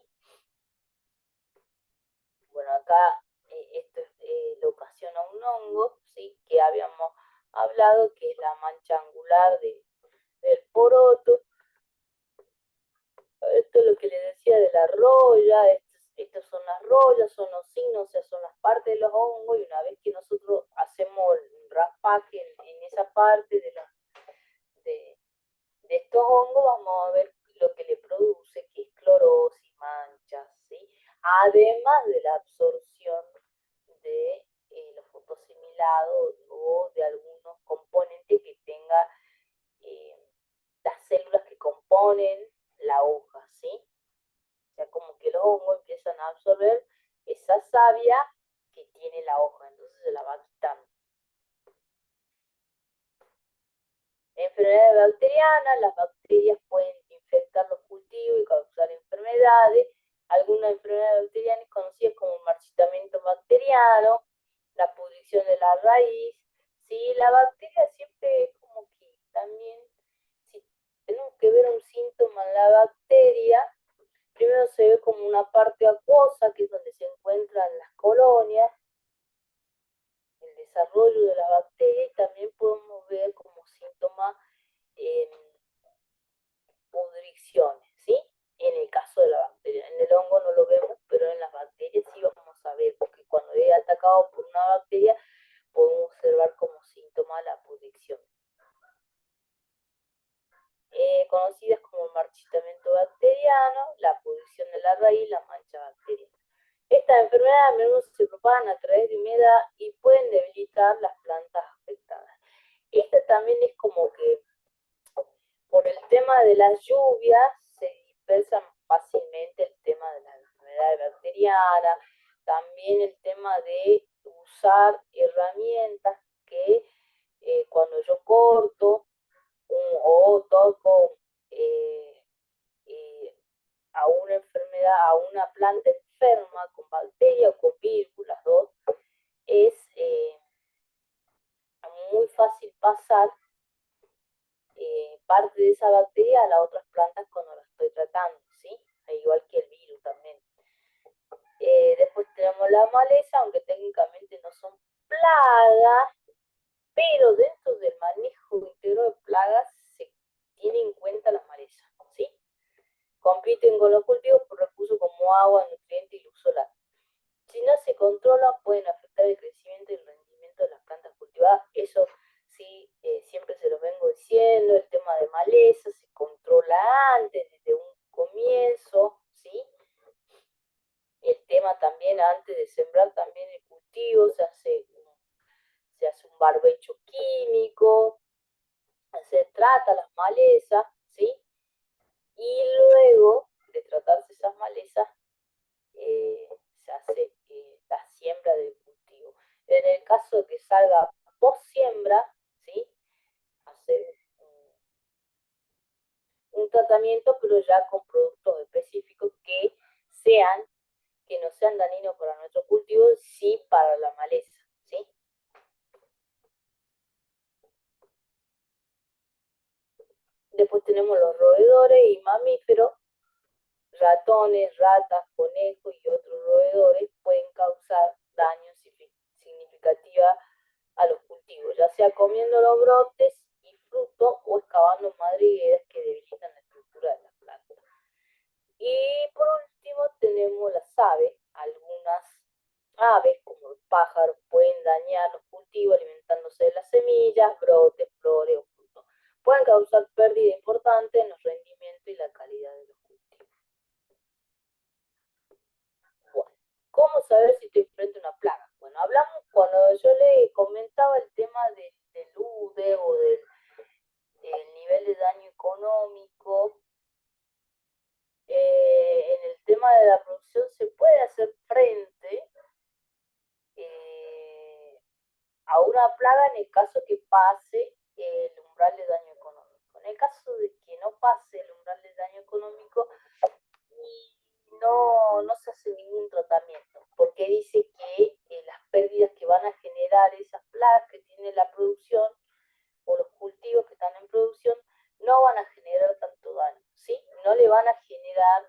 Bueno, acá esto le ocasiona un hongo, ¿sí? Que habíamos hablado, que es la mancha angular del poroto. Esto es lo que les decía de la roya, estas son las rollas, son los signos, o sea, son las partes de los hongos, y una vez que nosotros hacemos el raspaje en esa parte de, de estos hongos, vamos a ver lo que le produce, que es clorosis, manchas, ¿sí? Además de la absorción de los fotosimilados o de algunos componentes que tenga las células que componen la hoja, ¿sí? O sea, como que los hongos empiezan a absorber esa savia que tiene la hoja, entonces se la va quitando. Enfermedades bacterianas, las bacterias pueden infectar los cultivos y causar enfermedades. Algunas enfermedades bacterianas conocidas como el marchitamiento bacteriano, la pudrición de la raíz. Sí, la bacteria siempre es como que también, si tenemos que ver un síntoma en la bacteria, primero se ve como una parte acuosa, que es donde se encuentran las colonias, el desarrollo de la bacteria, y también podemos ver como síntoma en pudricciones, ¿sí? En el caso de la bacteria. En el hongo no lo vemos, pero en las bacterias sí vamos a ver, porque cuando es atacado por una bacteria, podemos observar como síntoma la pudricción. conocidas como el marchitamiento bacteriano, la pudrición de la raíz, la mancha bacteriana. Estas enfermedades a menudo se propagan a través de humedad y pueden debilitar las plantas afectadas. Esta también es como que por el tema de las lluvias se dispersan fácilmente el tema de las enfermedades bacterianas, también el tema de usar herramientas que cuando yo corto o toco a una enfermedad, a una planta enferma con bacteria o con virus, las dos, es muy fácil pasar parte de esa bacteria a las otras plantas cuando las estoy tratando, ¿sí? Igual que el virus también. Después tenemos la maleza, aunque técnicamente no son plagas, pero dentro del manejo íntegro de plagas se tiene en cuenta las malezas, ¿sí? Compiten con los cultivos por recursos como agua, nutrientes y luz solar. Si no se controlan, pueden afectar el crecimiento y el rendimiento de las plantas cultivadas. Eso sí, siempre se lo vengo diciendo, el tema de maleza se controla antes, desde un comienzo, ¿sí? El tema también, antes de sembrar también el cultivo, se hace un barbecho químico, se trata las malezas, ¿sí? Y luego de tratarse esas malezas, se hace la siembra del cultivo. En el caso de que salga post siembra, ¿sí? Hacer un tratamiento, pero ya con productos específicos que no sean dañinos para nuestro cultivo, sí para la maleza, ¿sí? Después tenemos los roedores y mamíferos, ratones, ratas, conejos y otros roedores pueden causar daños significativos a los cultivos, ya sea comiendo los brotes y frutos o excavando madrigueras que debilitan la estructura de la planta. Y por último tenemos las aves. Algunas aves, como los pájaros, pueden dañar los cultivos alimentándose de las semillas, brotes, flores o frutos. Pueden causar pérdida importante en los rendimientos y la calidad de los cultivos. Bueno, ¿cómo saber si estoy frente a una plaga? Bueno, hablamos cuando yo le comentaba el tema del UDE o del nivel de daño económico. En el tema de la producción se puede hacer frente a una plaga en el caso que pase el umbral de daño económico. En el caso de que no pase el umbral de daño económico, no se hace ningún tratamiento, porque dice que las pérdidas que van a generar esas plagas que tiene la producción o los cultivos que están en producción no van a generar tanto daño, ¿sí? No le van a generar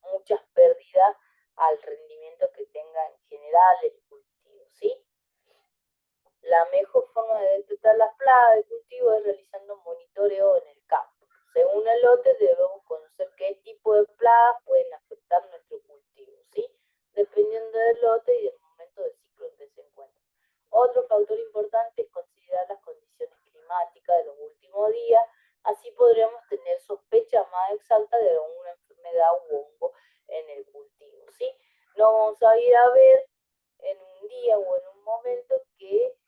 muchas pérdidas al rendimiento que tenga en general el cultivo, ¿sí? La mejor forma de detectar las plagas de cultivo es realizando monitoreo en el campo. Según el lote debemos conocer qué tipo de plagas pueden afectar nuestro cultivo, ¿sí? Dependiendo del lote y del momento del ciclo en que se encuentra. Otro factor importante es considerar las condiciones climáticas de los últimos días, así podremos tener sospecha más exacta de alguna enfermedad u hongo en el cultivo, ¿sí? No vamos a ir a ver en un día o en un momento que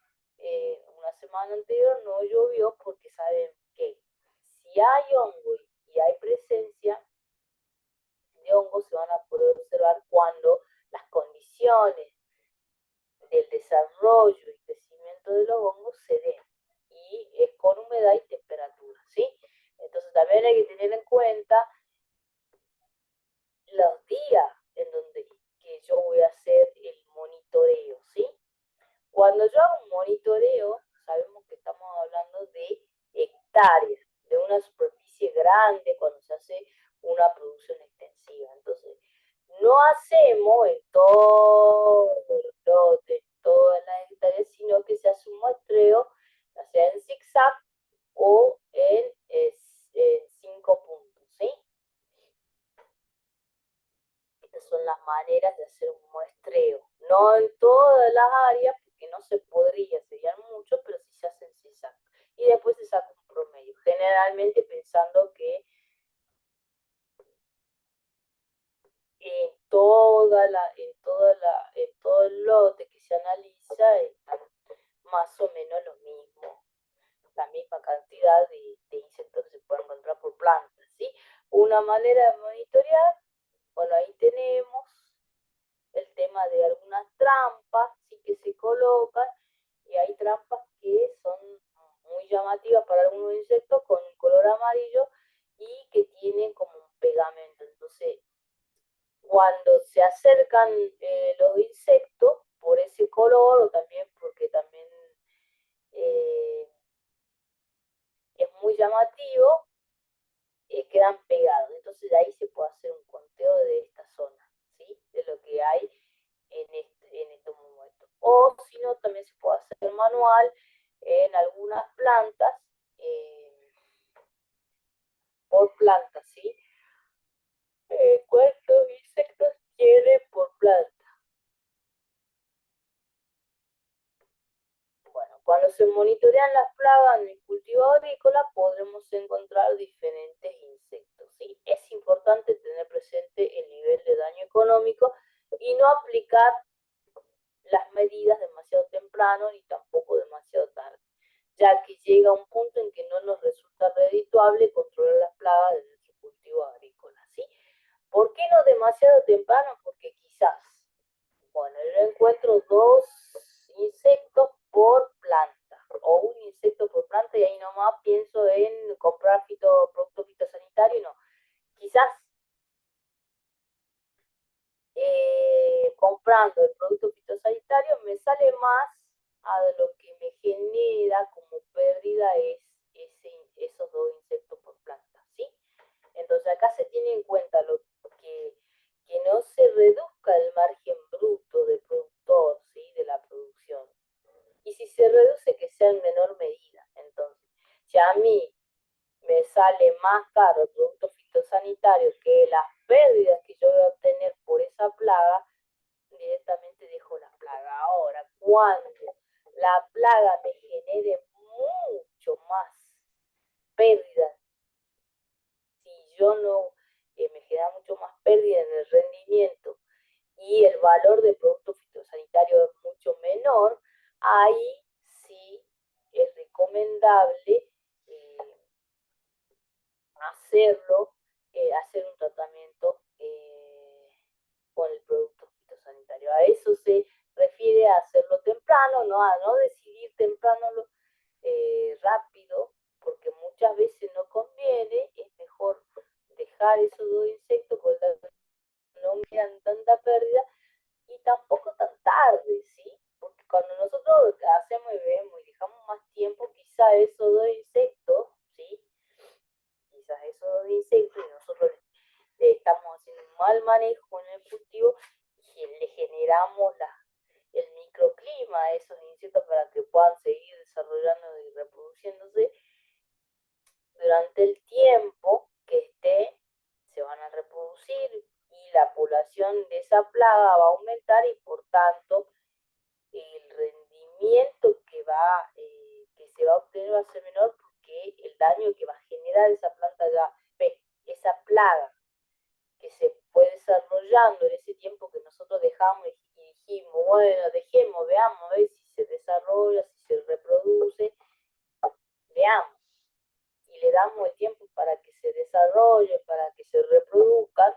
una semana anterior no llovió, porque saben que si hay hongo y hay presencia de hongo se van a poder observar cuando las condiciones del desarrollo y crecimiento de los hongos se den, y es con humedad y temperatura, ¿sí? Entonces también hay que tener en cuenta los días en donde que yo voy a hacer el monitoreo, ¿sí? Cuando yo hago un monitoreo, sabemos que estamos hablando de hectáreas, de una superficie grande cuando se hace una producción extensiva. Entonces, no hacemos en todos los lotes, todas las hectáreas, sino que se hace un muestreo, ya sea en zigzag o en 5 puntos, ¿sí? Estas son las maneras de hacer un muestreo. No en todas las áreas, porque no se podría, serían muchos, pero sí se hacen zigzag. Y después se saca un promedio, generalmente pensando que en todo el lote que se analiza están más o menos lo mismo, la misma cantidad de insectos que se pueden encontrar por planta, ¿sí? Una manera de monitorear, bueno, ahí tenemos el tema de algunas trampas, sí que se colocan, y hay trampas que son muy llamativas para algunos insectos con color amarillo y que tienen como un pegamento. Entonces, cuando se acercan los insectos por ese color o también porque también eh, es muy llamativo, quedan pegados. Entonces de ahí se puede hacer un conteo de esta zona, ¿sí? De lo que hay en estos momentos. O si no, también se puede hacer manual en algunas plantas, eh, por planta, ¿sí? ¿Cuántos insectos tiene por planta? Bueno, cuando se monitorean las plagas en el cultivo agrícola podremos encontrar diferentes insectos, ¿sí? Es importante tener presente el nivel de daño económico y no aplicar las medidas demasiado temprano ni tampoco demasiado tarde, ya que llega un punto en que no nos resulta redituable controlar las plagas de nuestro cultivo agrícola, ¿sí? ¿Por qué no demasiado temprano? Porque quizás, bueno, yo encuentro dos insectos por planta o un insecto por planta y ahí nomás pienso en comprar producto fitosanitario y no. Quizás comprando el producto fitosanitario me sale más a lo que me genera como pérdida es esos dos insectos por planta, ¿sí? Entonces acá se tiene en cuenta que no se reduzca el margen bruto del productor, ¿sí? De la producción. Y si se reduce, que sea en menor medida. Entonces, si a mí me sale más caro el producto fitosanitario que las pérdidas que yo voy a obtener por esa plaga, directamente dejo la plaga. Ahora, cuando la plaga me genere mucho más pérdidas, si yo no me genera mucho más pérdida en el rendimiento y el valor del producto fitosanitario es mucho menor, ahí sí es recomendable hacerlo, hacer un tratamiento con el producto fitosanitario. A eso se refiere a hacerlo temprano, no a no decidir temprano rápido, porque muchas veces no conviene, es mejor dejar esos dos insectos porque no me dan tanta pérdida y tampoco tan tarde, ¿sí? Porque cuando nosotros hacemos y vemos y dejamos más tiempo, quizá esos dos insectos, ¿sí? Quizás esos dos insectos y nosotros le estamos haciendo un mal manejo en el cultivo y le generamos el microclima a esos insectos para que puedan seguir desarrollando y reproduciéndose durante el tiempo que esté, se van a reproducir y la población de esa plaga va a aumentar y por tanto el rendimiento que se va a obtener va a ser menor porque el daño que va a generar esa planta ya, esa plaga que se fue desarrollando en ese tiempo que nosotros dejamos y dijimos, bueno, dejemos, veamos a ver si se desarrolla, si se reproduce, veamos, y le damos el tiempo para que se desarrolle, para que se reproduzcan,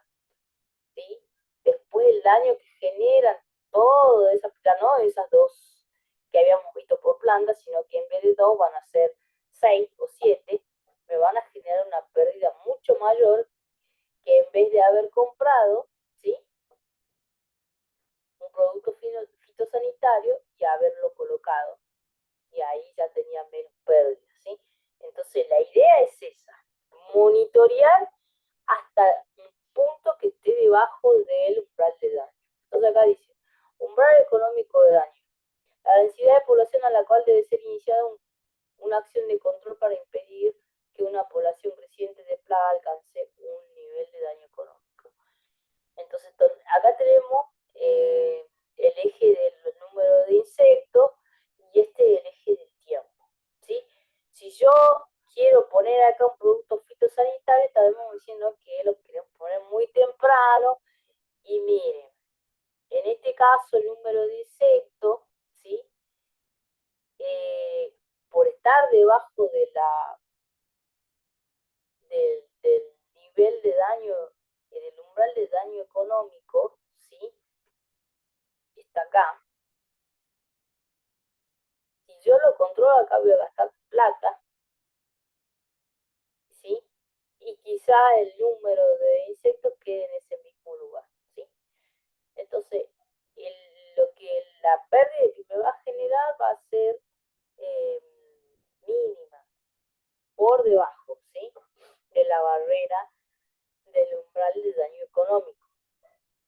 ¿sí? Después el daño que generan todas esas, ya no esas dos que habíamos visto por planta, sino que en vez de dos van a ser 6 o 7, me van a generar una pérdida mucho mayor que en vez de haber comprado, ¿sí? Un producto fitosanitario y haberlo colocado. Y ahí ya tenía menos pérdidas, ¿sí? Entonces la idea es esa, monitorear hasta un punto que esté debajo del umbral de daño. Entonces acá dice, umbral económico de daño. La densidad de población a la cual debe ser iniciada una acción de control para impedir que una población creciente de plaga alcance un nivel de daño económico. Entonces, acá tenemos el eje del número de insectos y este el eje del tiempo, ¿sí? Si yo quiero diciendo que lo quieren poner muy temprano. Y miren, en este caso el número de insectos, ¿sí? Por estar debajo del nivel de daño, del umbral de daño económico, ¿sí? Está acá. Si yo lo controlo, acá voy a gastar plata, ¿sí? Y quizá el número de insectos quede en ese mismo lugar, ¿sí? Entonces, la pérdida que me va a generar va a ser eh, mínima, por debajo, ¿sí? De la barrera del umbral de daño económico.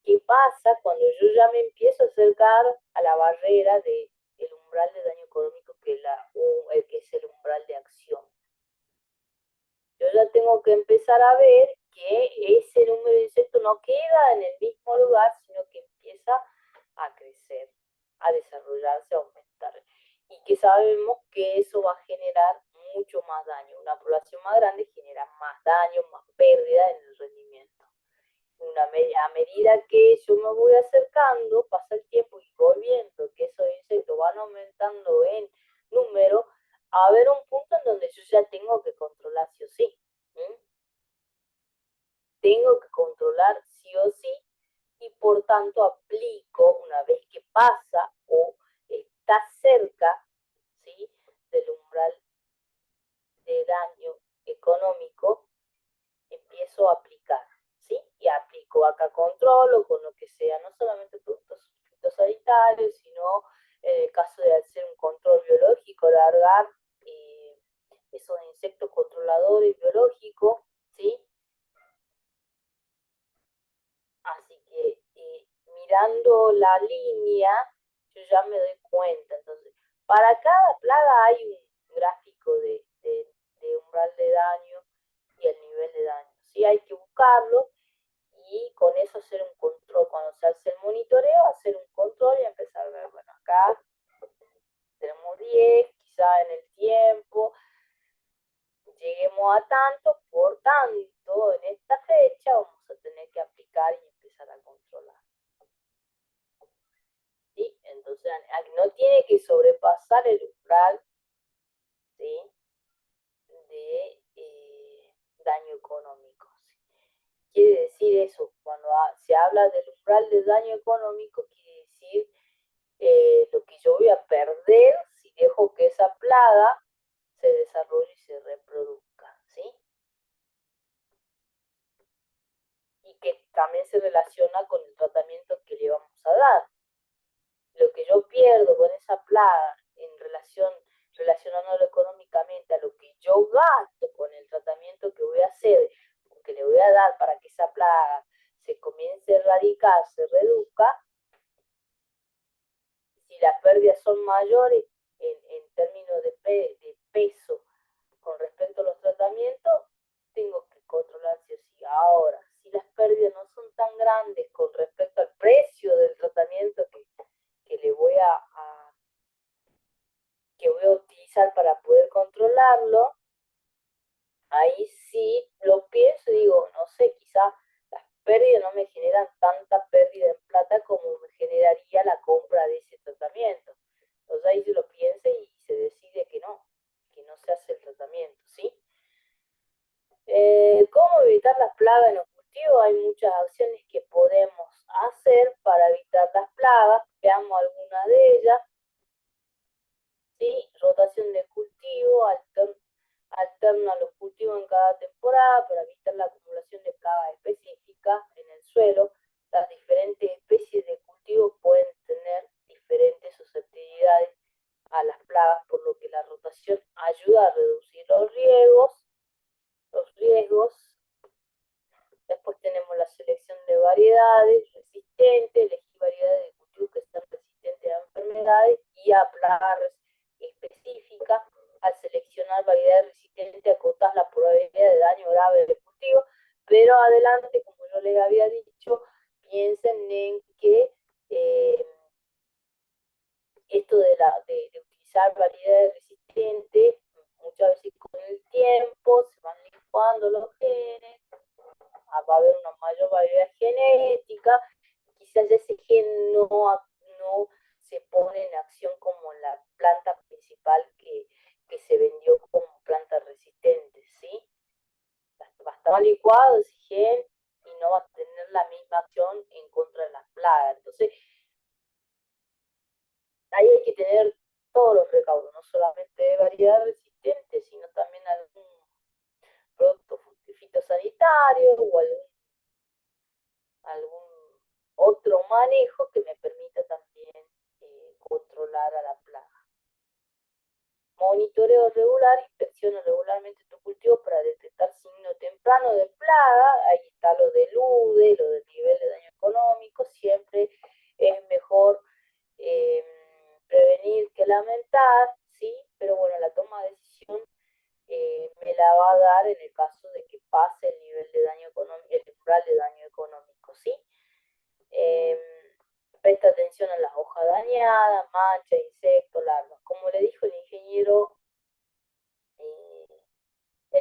¿Qué pasa cuando yo ya me empiezo a acercar a la barrera del umbral de daño económico que es el umbral de acción? Yo ya tengo que empezar a ver que ese número de insectos no queda en el mismo lugar, sino que empieza a crecer, a desarrollarse, a aumentar. Y que sabemos que eso va a generar mucho más daño. Una población más grande genera más daño, más pérdida en el rendimiento. A medida que yo me voy acercando, pasa el tiempo y voy viendo que esos insectos van aumentando en número, a haber un punto en donde yo ya tengo que controlar sí o sí. ¿Mm? Tengo que controlar sí o sí y por tanto aplico una vez que pasa o está cerca, ¿sí? Del umbral de daño económico, empiezo a aplicar, ¿sí? Y aplico acá controlo con lo que sea, no solamente productos fitosanitarios, sino en el caso de hacer un control biológico, largar esos insectos controladores biológicos, ¿sí? Así que mirando la línea, yo ya me doy cuenta. Entonces, para cada plaga hay un gráfico de umbral de daño y el nivel de daño. Sí, hay que buscarlo y con eso hacer un control. Cuando se hace el monitoreo, hacer un control y empezar a ver, bueno, acá tenemos 10, quizá en el tiempo lleguemos a tanto, por tanto, en esta fecha vamos a tener que aplicar y empezar a controlar. ¿Sí? Entonces, no tiene que sobrepasar el umbral, ¿sí? De daño económico. Quiere decir eso, cuando se habla del umbral de daño económico, quiere decir lo que yo voy a perder si dejo que esa plaga se desarrolle y se reproduzca, ¿sí? Y que también se relaciona con el tratamiento que le vamos a dar. Lo que yo pierdo con esa plaga relacionándolo económicamente a lo que yo gasto con el tratamiento que voy a hacer, que le voy a dar para que esa plaga se comience a erradicar, se reduzca, si las pérdidas son mayores en términos de peso con respecto a los tratamientos, tengo que controlar si o sí. Ahora, si las pérdidas no son tan grandes con respecto al precio del tratamiento que le voy que voy a utilizar para poder controlarlo, ahí sí lo pienso y digo, no sé, quizá las pérdidas no me generan tanta pérdida en plata como me generaría la compra de ese tratamiento. Entonces ahí se lo piensa y se decide que no se hace el tratamiento, ¿sí? ¿Cómo evitar las plagas en los cultivos? Hay muchas acciones que podemos hacer para evitar las plagas. Veamos algunas de ellas. ¿Sí? Rotación de cultivo, alterna los cultivos en cada temporada para evitar la acumulación de plagas específicas en el suelo. Las diferentes especies de cultivo pueden tener diferentes susceptibilidades a las plagas, por lo que la rotación ayuda a reducir los riesgos. Después tenemos la selección de variedades resistentes, elegir variedades de cultivos que sean resistentes a enfermedades y a plagas específicas. Al seleccionar variedades resistentes, acotas la probabilidad de daño grave del cultivo, pero adelante, como yo les había dicho, piensen en que esto de utilizar variedades resistentes, muchas veces con el tiempo se van licuando los genes va a haber una mayor variedad genética, quizás ese gen no se pone en acción como en la planta principal que se vendió como planta resistente, ¿sí? Va a estar licuado ese gen y no va a tener la misma acción en contra de las plagas. Entonces, ahí hay que tener todos los recaudos, no solamente de variedad resistente, sino también algún producto fitosanitario o algún otro manejo que me permita también controlar a la plaga. Monitoreo regular, inspecciona regularmente tu cultivo para detectar signo temprano de plaga. Ahí está lo del UDE, lo del nivel de daño económico. Siempre es mejor eh, prevenir que lamentar, ¿sí? Pero bueno, la toma de decisión me la va a dar en el caso de que pase el nivel de daño económico, el umbral de daño económico, ¿sí? Eh, Presta atención a las hojas dañadas, manchas, insectos, larvas. Como le dijo eh, el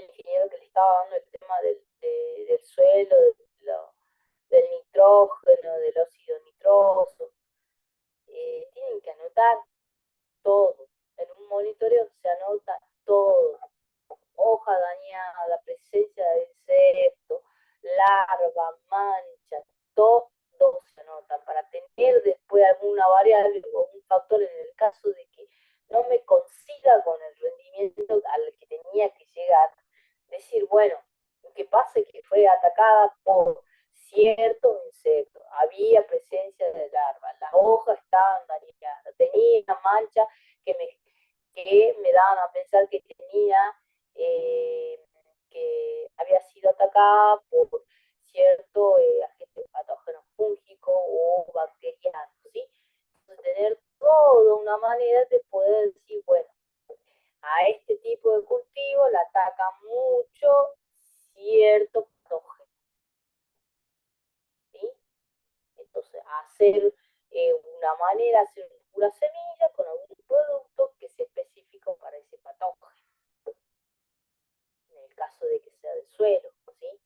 ingeniero que le estaba dando el tema del suelo, del nitrógeno, del óxido nitroso, tienen que anotar todo. En un monitoreo se anota todo. Hoja dañada, presencia de insectos, larva, mancha, todo se nota para tener después alguna variable o un factor en el caso de que no me consiga con el rendimiento al que tenía que llegar. Decir, bueno, lo que pasa es que fue atacada por cierto insecto, había presencia de larva, las hojas estaban dañadas, tenía una mancha que me daban a pensar que tenía que había sido atacada por cierto agente patógeno fúngico o bacteriano, ¿sí? Entonces, tener toda una manera de poder decir, bueno, a este tipo de cultivo le ataca mucho cierto patógeno, ¿sí? Entonces, hacer una manera, hacer una semilla con algún producto que sea específico para ese patógeno, en el caso de que sea de suelo, ¿sí?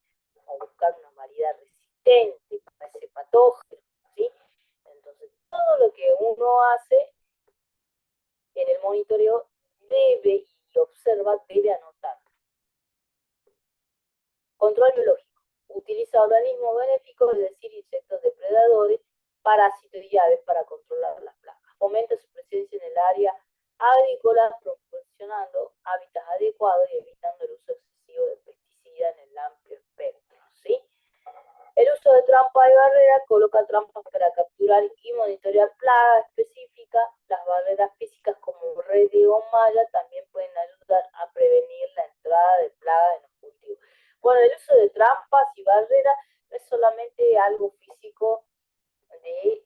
O buscar una variedad resistente para ese patógeno, ¿sí? Entonces, todo lo que uno hace en el monitoreo debe y observa, debe anotar. Control biológico. Utiliza organismos benéficos, es decir, insectos depredadores, parásitos y aves para controlar las plagas. Fomenta su presencia en el área agrícola, proporcionando hábitats adecuados y evitando el uso excesivo de pesticidas en el amplio espectro, ¿sí? El uso de trampas y barreras coloca trampas para capturar y monitorear plagas específicas. Las barreras físicas como redes o malla también pueden ayudar a prevenir la entrada de plagas en los cultivos. Bueno, el uso de trampas y barreras no es solamente algo físico de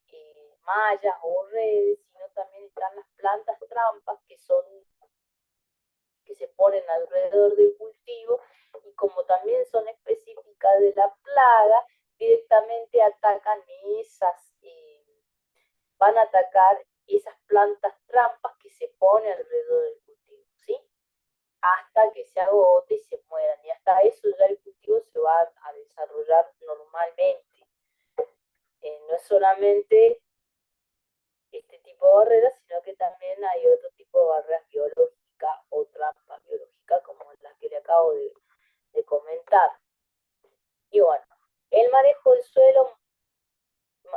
mallas o redes, sino también están las plantas trampas que se ponen alrededor del cultivo y como también son específicas de la plaga, directamente atacan van a atacar esas plantas trampas que se ponen alrededor del cultivo, ¿sí? Hasta que se agote y se mueran. Y hasta eso ya el cultivo se va a desarrollar normalmente. No es solamente este tipo de barreras, sino que también hay otro tipo de barreras biológicas o trampas biológicas como las que le acabo de comentar. Y bueno, el manejo del suelo,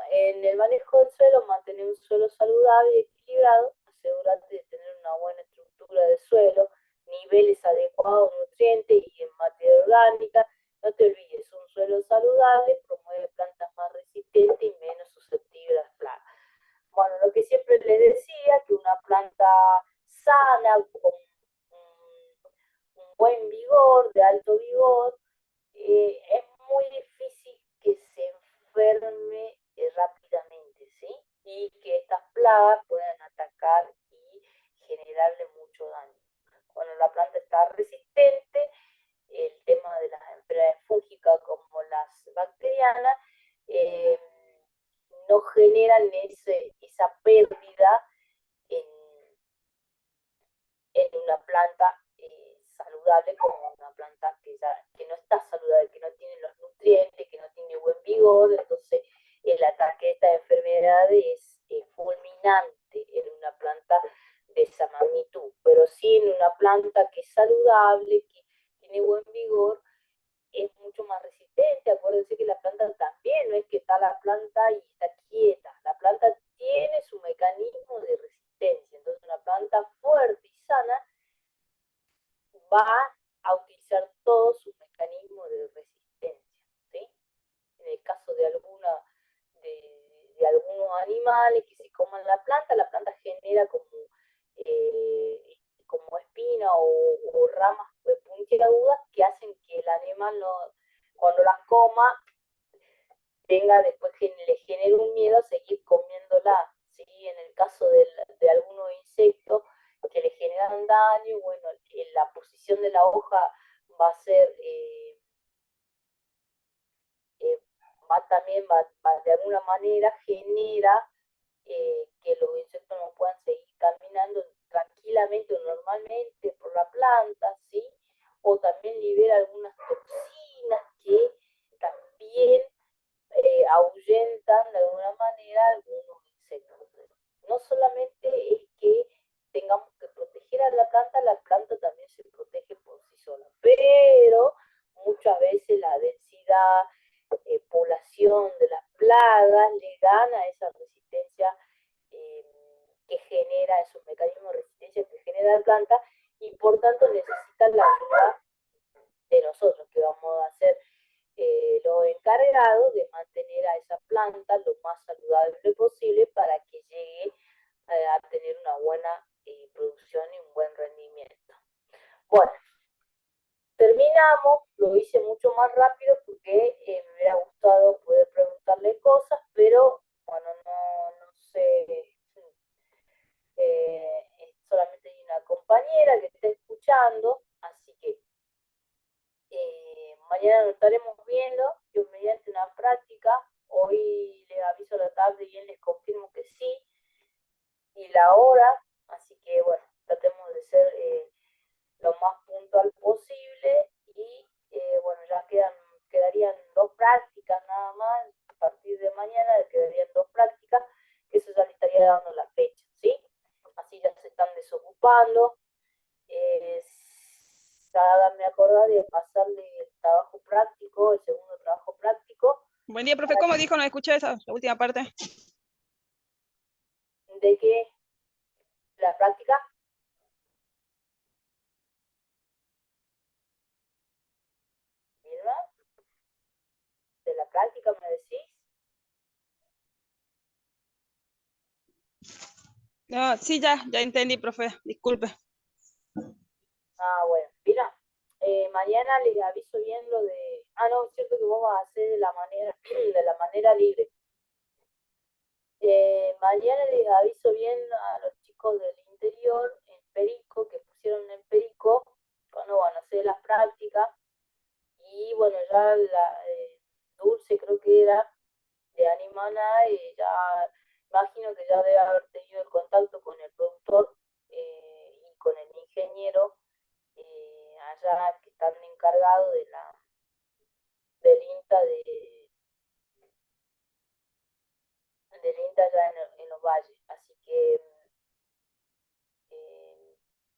en el manejo del suelo, mantener un suelo saludable y equilibrado, asegurarte de tener una buena estructura de suelo, niveles adecuados de nutrientes y en materia orgánica. No te olvides, un suelo saludable promueve plantas más resistentes y menos susceptibles a las plagas. Bueno, lo que siempre les decía, que una planta sana, con un buen vigor, de alto vigor, es muy difícil que se enferme rápidamente, ¿sí? Y que estas plagas puedan atacar y generarle mucho daño. Cuando la planta está resistente, el tema de las enfermedades fúngicas como las bacterianas eh, no generan esa pérdida en, en una planta saludable como una planta que no está saludable, que no tiene los nutrientes, que dominante en una planta de esa magnitud, pero sí en una planta que es saludable, que tiene buen vigor, es mucho más resistente. Acuérdense que la planta también no es que está la planta y está quieta, la planta tiene su mecanismo de resistencia. Entonces una planta fuerte y sana va a utilizar todo su mecanismo de resistencia, ¿sí? En el caso de de algunos animales que se coman la planta genera como espina o ramas puntiagudas que hacen que el animal no, cuando las coma tenga después que le genere un miedo a seguir comiéndola, ¿sí? En el caso de algunos insectos que le generan daño, bueno, la posición de la hoja va a ser eh, de alguna manera genera que los insectos no puedan seguir caminando tranquilamente o normalmente por la planta, ¿sí? O también libera algunas toxinas que también ahuyentan de alguna manera algunos insectos. No solamente es que tengamos que proteger a la planta también se protege por sí sola, pero muchas veces la densidad, población de las plagas le gana esa resistencia que genera, esos mecanismos de resistencia que genera la planta y por tanto necesitan la ayuda de nosotros, que vamos a ser los encargados de mantener a esa planta lo más saludable posible para que llegue a tener una buena producción y un buen rendimiento. Bueno, terminamos, lo hice mucho más rápido porque me hubiera gustado poder preguntarle cosas, pero bueno, no sé, solamente hay una compañera que está escuchando, así que mañana nos estaremos viendo, yo mediante una práctica, hoy les aviso a la tarde y les confirmo que sí, y la hora, así que bueno, tratemos de ser lo más puntual posible y bueno, quedarían dos prácticas nada más, a partir de mañana quedarían dos prácticas, que eso ya le estaría dando la fecha, ¿sí? Así ya se están desocupando. Me acordar de pasarle el trabajo práctico, el segundo trabajo práctico. Buen día, profe. ¿Cómo dijo? No escuché esa, la última parte. ¿De qué? ¿La práctica? ¿Vilma? ¿De la práctica me decís? No, sí, ya entendí, profe. Disculpe. Ah, bueno. Mira, mañana les aviso bien lo de... Ah, no, es cierto que vos vas a hacer de la manera libre. Mañana les aviso bien a los chicos del interior, en Perico, que pusieron en Perico, cuando van a hacer las prácticas. Y bueno, ya Dulce creo que era de Animana, ya imagino que ya debe haber tenido el contacto con el productor y con el ingeniero allá que están encargados del INTA del INTA allá en los valles. Así que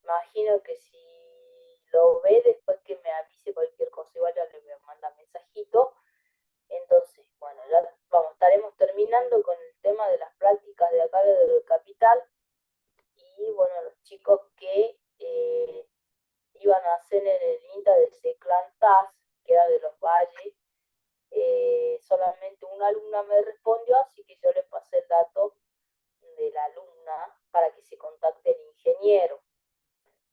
imagino que si lo ve después que me avise cualquier cosa, igual ya le voy a mandar mensajito. Entonces, bueno, ya estaremos terminando con el tema de las prácticas de acá del capital y bueno, los chicos que iban a hacer en el INTA de Seclantás, que era de los valles, solamente una alumna me respondió, así que yo le pasé el dato de la alumna para que se contacte el ingeniero.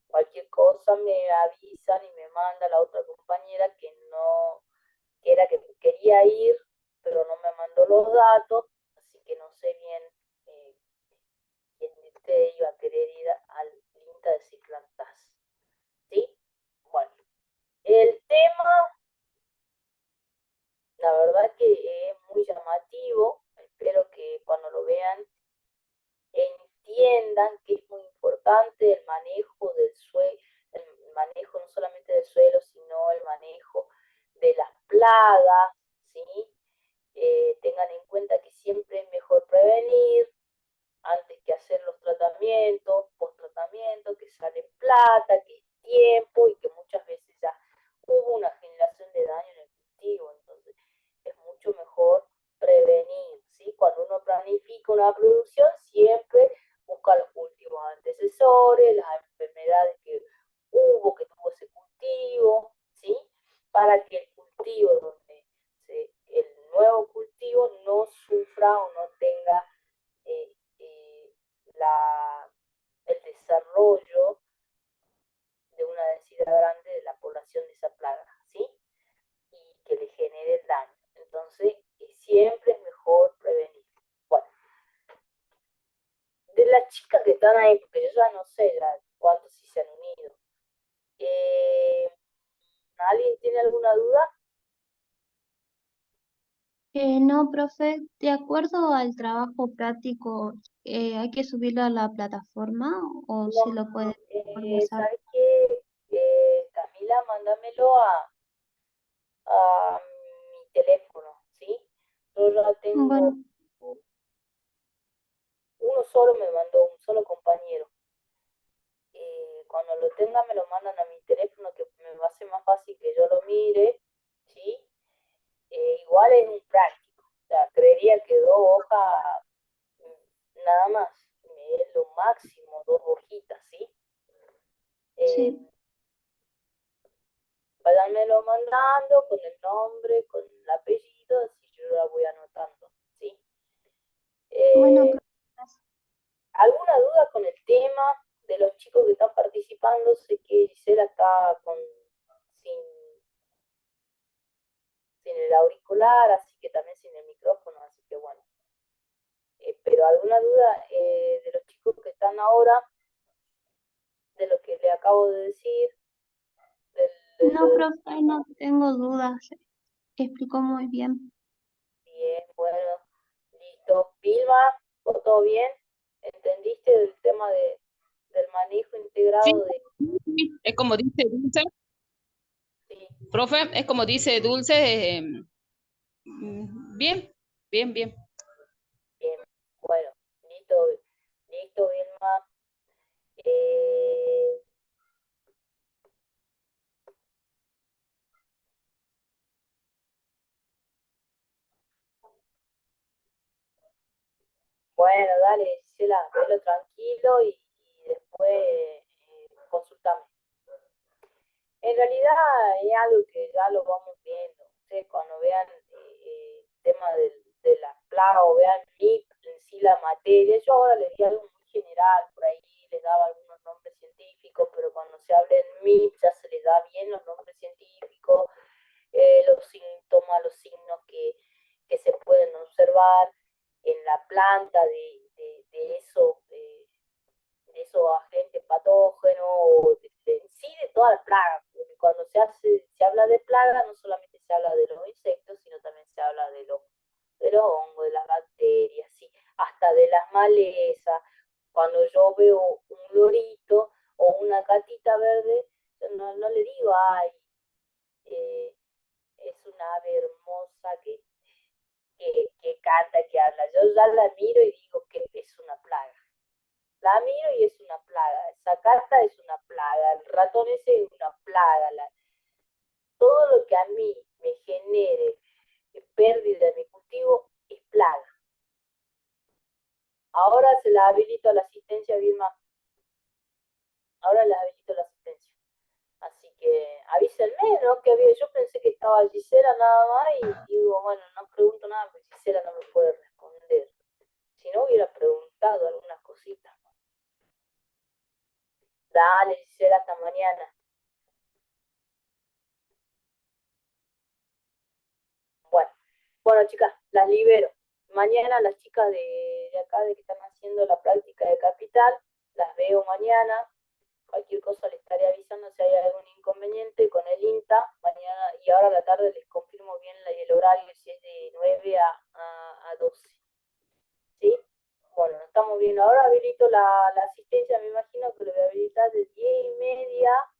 Cualquier cosa me avisan y me manda la otra compañera que no, que era que quería ir, pero no me mandó los datos, así que no sé bien quién de ustedes iba a querer ir al INTA de Ciclantás. ¿Sí? Bueno, el tema, la verdad que es muy llamativo, espero que cuando lo vean entiendan que es muy importante el manejo del suelo, el manejo no solamente del suelo, sino el manejo de las plagas, ¿sí? Tengan en cuenta que siempre es mejor prevenir antes que hacer los tratamientos, post-tratamiento, que sale plata, que es tiempo y que muchas veces ya hubo una generación de daño en el cultivo. Entonces es mucho mejor prevenir, ¿sí? Cuando uno planifica una producción, siempre busca los cultivos antecesores, las enfermedades que hubo, que tuvo ese cultivo, ¿sí? Para que el cultivo el nuevo cultivo no sufra o no tenga eh, eh, el desarrollo de una densidad grande de la población de esa plaga, ¿sí? Y que le genere el daño. Entonces, siempre es mejor prevenir. Bueno, de las chicas que están ahí, porque yo ya no sé ya cuántos sí se han unido, ¿alguien tiene alguna duda? No, profe, de acuerdo al trabajo práctico, ¿hay que subirlo a la plataforma o No, se lo puede por WhatsApp? ¿sabes qué? Camila, mándamelo a mi teléfono, ¿sí? Yo ya tengo, Bueno, uno solo me mandó, un solo compañero. Cuando lo tenga me lo mandan a mi teléfono, que me va a ser más fácil que yo lo mire, ¿sí? Igual es un práctico, o sea, creería que 2 hojas, nada más, es lo máximo, 2 hojitas, ¿sí? Eh, sí. Váyanmelo mandando con el nombre, con el apellido, así yo la voy anotando, ¿sí? Bueno, Eh, profe, ¿Alguna duda con el tema de los chicos que están participando? Sé que Gisela está sin, sin el auricular, así que también sin el micrófono, así que bueno. Pero alguna duda de los chicos que están ahora, de lo que le acabo de decir, no, profe, no tengo dudas. Explicó muy bien. bien, bueno, listo. Vilma, ¿todo bien? ¿Entendiste el tema del manejo Sí, integrado de... sí, es como dice Dulce, Sí, profe, es como dice Dulce, bien, bien, bien. bien, bueno, listo, listo, Vilma. Eh, bueno, dale, Gisela, velo tranquilo y después consultame. En realidad es algo que ya lo vamos viendo. Ustedes cuando vean el tema de la plaga o vean MIP en sí la materia, yo ahora les di algo muy general, por ahí les daba algunos nombres científicos, pero cuando se habla en MIP ya se les da bien los nombres científicos, los síntomas, los signos que se pueden observar en la planta de eso, de esos agentes patógenos o en sí de toda la plaga, porque cuando se habla de plaga no solamente se habla de los insectos, sino también se habla de los hongos, de las bacterias, ¿sí? Hasta de las malezas. Cuando yo veo un lorito o una gatita verde, yo no le digo, ay, eh, es una ave hermosa que canta, que habla. Yo ya la miro y digo que es una plaga. La miro y es una plaga. Esa carta es una plaga. El ratón ese es una plaga. Todo lo que a mí me genere pérdida de mi cultivo es plaga. Ahora se la habilito a la asistencia, Vilma. Ahora les habilito la asistencia. Así que avísenme, ¿no? Que había, yo pensé que estaba Gisela nada más y digo, bueno, no pregunto nada porque Gisela no me puede responder. Si no hubiera preguntado algunas cositas. Dale, Gisela, hasta mañana. Bueno, bueno, chicas, las libero. Mañana las chicas de acá, de que están haciendo la práctica de capital, las veo mañana. Cualquier cosa les estaré avisando si hay algún inconveniente con el INTA. Mañana y ahora a la tarde les confirmo bien el horario, si es de 9 a 12. ¿Sí? Bueno, nos estamos viendo. Ahora habilito la asistencia, me imagino que lo voy a habilitar de 10:30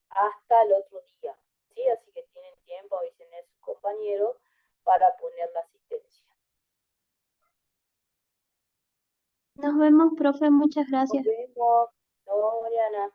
hasta el otro día, ¿sí? Así que tienen tiempo, avisen a sus compañeros para poner la asistencia. Nos vemos, profe, muchas Nos gracias. vemos. No, Mariana.